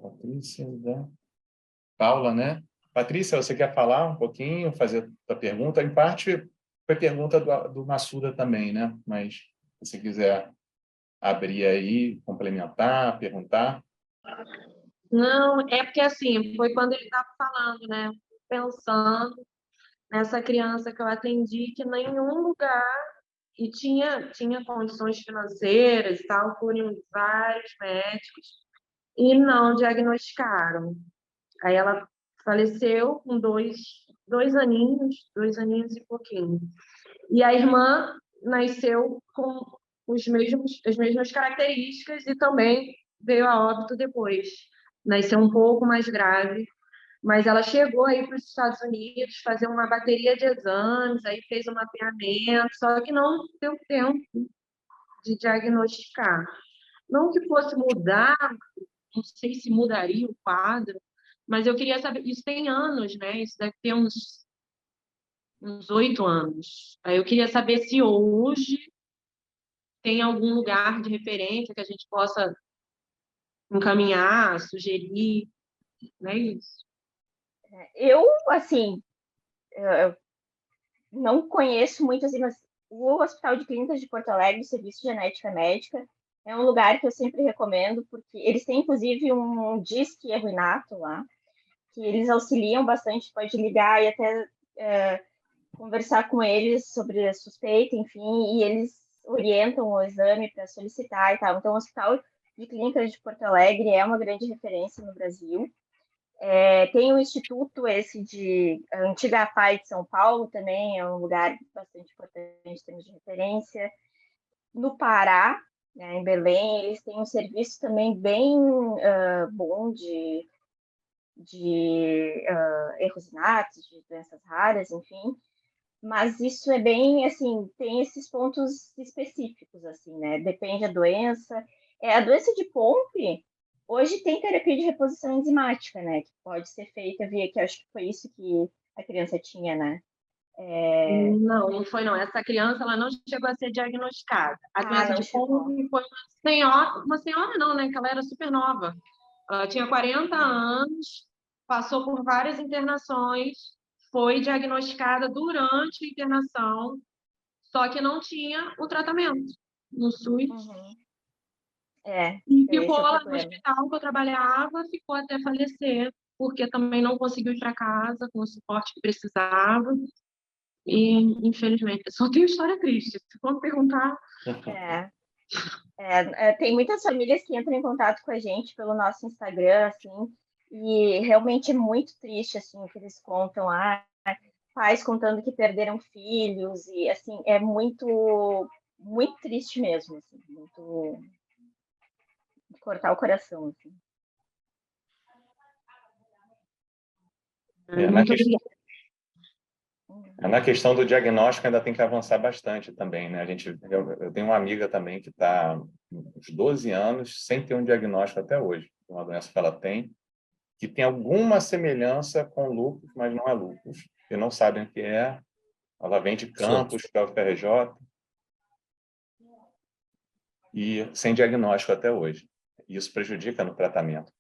Patrícia e da Paula, né? Patrícia, você quer falar um pouquinho, fazer a pergunta? Em parte, foi pergunta do Massuda também, né? Mas se você quiser abrir aí, complementar, perguntar. Não, é porque assim, foi quando ele estava falando, né? Pensando nessa criança que eu atendi, que nenhum lugar, e tinha condições financeiras e tal, foram vários médicos, e não diagnosticaram. Aí ela faleceu com dois aninhos e pouquinho. E a irmã nasceu com as mesmas características e também veio a óbito depois. Nasceu um pouco mais grave, mas ela chegou aí para os Estados Unidos fazer uma bateria de exames, aí fez um mapeamento, só que não deu tempo de diagnosticar. Não que fosse mudar, não sei se mudaria o quadro, mas eu queria saber, isso tem anos, né? Isso deve ter uns 8 anos. Aí eu queria saber se hoje tem algum lugar de referência que a gente possa encaminhar, sugerir, não é isso? Eu, assim, eu não conheço muito, assim, mas o Hospital de Clínicas de Porto Alegre, o Serviço de Genética Médica, é um lugar que eu sempre recomendo, porque eles têm, inclusive, um Disque Ruinato lá, que eles auxiliam bastante, pode ligar e até conversar com eles sobre a suspeita, enfim, e eles orientam o exame para solicitar e tal. Então, o Hospital de Clínicas de Porto Alegre é uma grande referência no Brasil. Tem o Instituto esse de a antiga APAE de São Paulo também, é um lugar bastante importante em termos de referência. No Pará, né, em Belém, eles têm um serviço também bem bom de erros inatos, de doenças raras, enfim. Mas isso é bem, assim, tem esses pontos específicos, assim, né? Depende da doença. A doença de Pompe, hoje tem terapia de reposição enzimática, né? Que pode ser feita via, que acho que foi isso que a criança tinha, né? Não foi não. Essa criança ela não chegou a ser diagnosticada. A doença não de chegou. Pompe foi uma senhora não, né? Que ela era super nova. Ela tinha 40 anos, passou por várias internações, foi diagnosticada durante a internação, só que não tinha o tratamento no SUS. E Esse é ficou o lá no problema. hospital que eu trabalhava, ficou até falecer, porque também não conseguiu ir para casa com o suporte que precisava. E, infelizmente, só tenho história triste. Se for me perguntar, Tem muitas famílias que entram em contato com a gente pelo nosso Instagram, assim, e realmente é muito triste, assim, o que eles contam. Pais contando que perderam filhos, e, assim, é muito, muito triste mesmo, assim, muito de cortar o coração, assim. muito obrigada. Na questão do diagnóstico ainda tem que avançar bastante também, né? Eu tenho uma amiga também que está uns 12 anos sem ter um diagnóstico até hoje, de uma doença que ela tem, que tem alguma semelhança com lúpus, mas não é lúpus. E não sabem o que é. Ela vem de Campos para o UFRJ e sem diagnóstico até hoje. Isso prejudica no tratamento.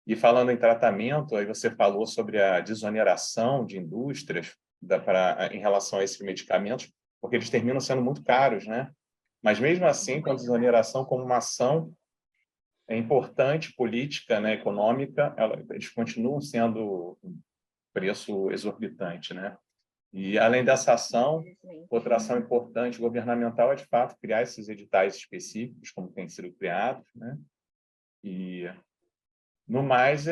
E falando em tratamento, aí você falou sobre a desoneração de indústrias em relação a esses medicamentos, porque eles terminam sendo muito caros, né? Mas mesmo assim, com a desoneração como uma ação importante, política, né, econômica, eles continuam sendo um preço exorbitante, né? E além dessa ação, outra ação importante governamental é, de fato, criar esses editais específicos, como têm sido criados, né? E, no mais,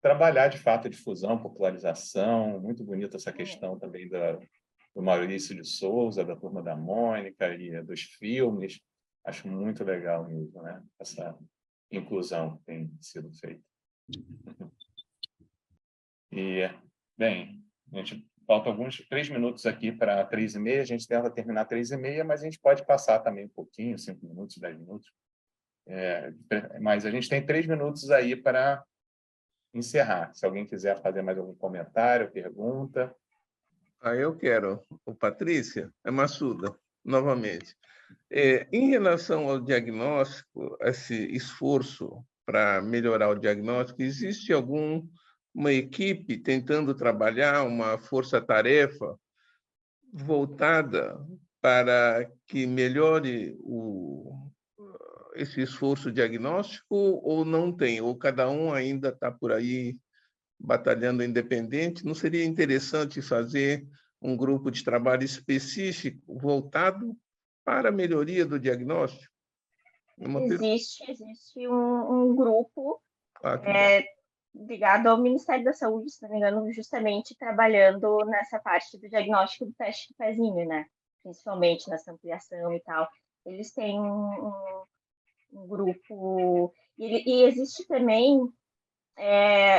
trabalhar, de fato, a difusão, popularização. Muito bonita essa questão também do Maurício de Souza, da Turma da Mônica e dos filmes. Acho muito legal mesmo, né? Essa inclusão que tem sido feita. E, bem, a gente falta 3 minutos aqui para 3h30. A gente tenta terminar 3h30, mas a gente pode passar também um pouquinho, 5 minutos, 10 minutos. Mas a gente tem 3 minutos aí para encerrar. Se alguém quiser fazer mais algum comentário, pergunta. Eu quero. Patrícia, é Massuda, novamente. Em relação ao diagnóstico, esse esforço para melhorar o diagnóstico, existe uma equipe tentando trabalhar, uma força-tarefa voltada para que melhore esse esforço diagnóstico, ou não tem? Ou cada um ainda está por aí batalhando independente? Não seria interessante fazer um grupo de trabalho específico voltado para a melhoria do diagnóstico? Existe um grupo ligado ao Ministério da Saúde, se não me engano, justamente trabalhando nessa parte do diagnóstico do teste do pezinho, né? Principalmente nessa ampliação e tal. Eles têm um grupo... E existe também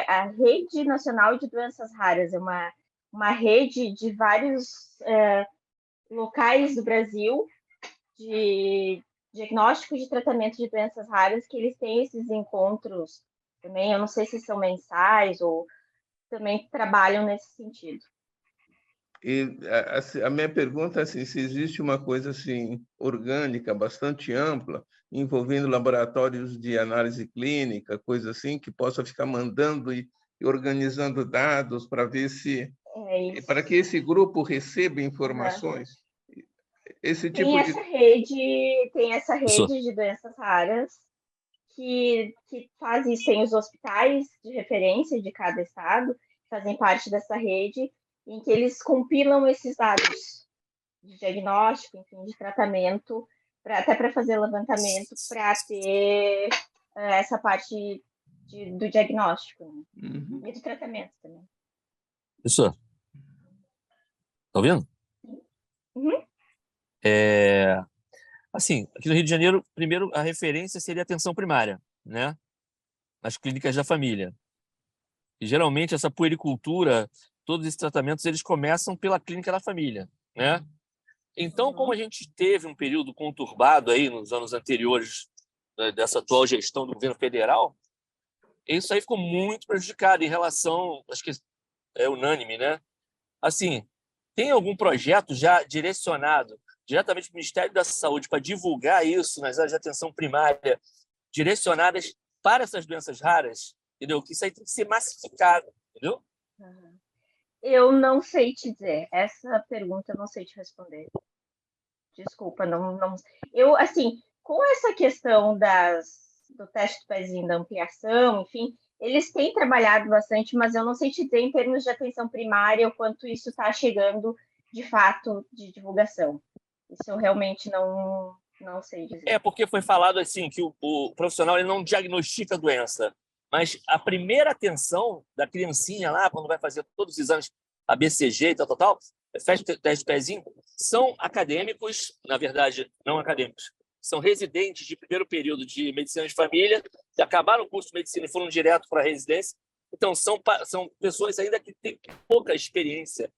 a Rede Nacional de Doenças Raras, é uma rede de vários locais do Brasil de diagnóstico e de tratamento de doenças raras, que eles têm esses encontros também. Eu não sei se são mensais ou também trabalham nesse sentido. E a minha pergunta é assim, se existe uma coisa assim orgânica, bastante ampla, envolvendo laboratórios de análise clínica, coisa assim, que possa ficar mandando e organizando dados para ver para que esse grupo receba informações. Esse tipo Tem essa rede de doenças raras que faz isso. Tem os hospitais de referência de cada estado, que fazem parte dessa rede, em que eles compilam esses dados de diagnóstico, enfim, de tratamento, até para fazer levantamento, para ter essa parte do diagnóstico, né? E do tratamento também. Isso. Tá ouvindo? Assim, aqui no Rio de Janeiro, primeiro, a referência seria a atenção primária, né? Nas clínicas da família. E, geralmente, essa puericultura, todos esses tratamentos, eles começam pela clínica da família, né? Então, como a gente teve um período conturbado aí nos anos anteriores dessa atual gestão do governo federal, isso aí ficou muito prejudicado em relação, acho que é unânime, né? Assim, tem algum projeto já direcionado diretamente para o Ministério da Saúde para divulgar isso nas áreas de atenção primária, direcionadas para essas doenças raras? Entendeu? Que isso aí tem que ser massificado, entendeu? Eu não sei te dizer. Essa pergunta eu não sei te responder. Desculpa, não. Eu, assim, com essa questão do teste do pezinho, da ampliação, enfim, eles têm trabalhado bastante, mas eu não sei te dizer em termos de atenção primária o quanto isso está chegando de fato de divulgação. Isso eu realmente não sei dizer. Porque foi falado assim que o profissional ele não diagnostica a doença, mas a primeira atenção da criancinha lá, quando vai fazer todos os exames, a BCG e tal, faz o teste de pezinho, são acadêmicos, na verdade, não acadêmicos, são residentes de primeiro período de medicina de família, que acabaram o curso de medicina e foram direto para a residência. Então, são pessoas ainda que têm pouca experiência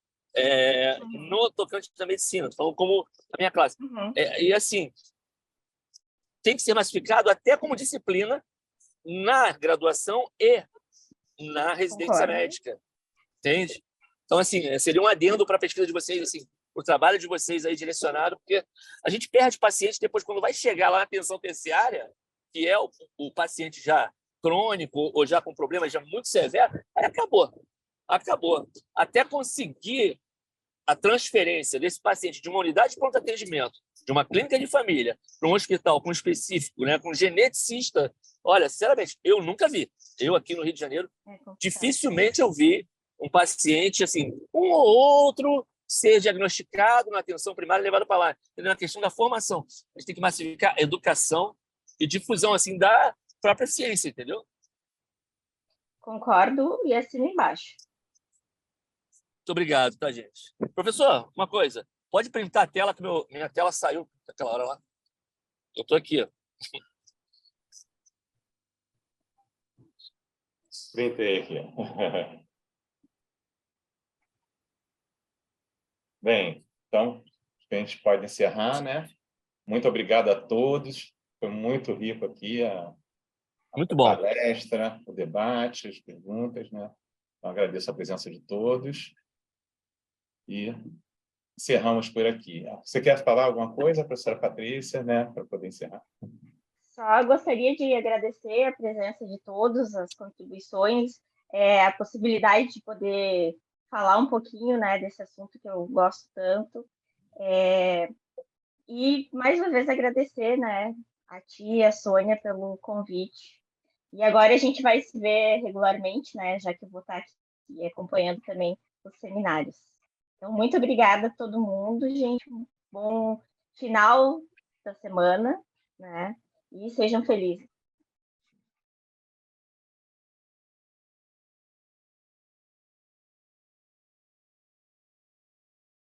no tocante da medicina, falando como a minha classe. E, assim, tem que ser massificado até como disciplina na graduação e na residência médica. Entende? Então, assim, seria um adendo para a pesquisa de vocês, assim, o trabalho de vocês aí direcionado, porque a gente perde paciente depois, quando vai chegar lá na atenção terciária, que é o paciente já crônico ou já com problemas já muito severos, aí acabou. Até conseguir a transferência desse paciente de uma unidade de pronto atendimento, de uma clínica de família, para um hospital com específico, né, com geneticista, olha, sinceramente, eu nunca vi. Eu aqui no Rio de Janeiro, dificilmente eu vi um paciente, assim, um ou outro ser diagnosticado na atenção primária e levado para lá. É uma questão da formação. A gente tem que massificar educação e difusão, assim, da própria ciência, entendeu? Concordo e assino embaixo. Muito obrigado, tá, gente? Professor, uma coisa. Pode printar a tela, que minha tela saiu naquela hora lá. Eu estou aqui, ó. Printei aqui. Bem, então, a gente pode encerrar, né? Muito obrigado a todos. Foi muito rico aqui Muito bom. Palestra, o debate, as perguntas, né? Então, agradeço a presença de todos e encerramos por aqui. Você quer falar alguma coisa, professora Patrícia, né, para poder encerrar? Só gostaria de agradecer a presença de todos, as contribuições, a possibilidade de poder falar um pouquinho, né, desse assunto que eu gosto tanto. E, mais uma vez, agradecer, né, a ti e a Sônia pelo convite. E agora a gente vai se ver regularmente, né, já que eu vou estar aqui acompanhando também os seminários. Então, muito obrigada a todo mundo, gente. Um bom final da semana, né? E sejam felizes.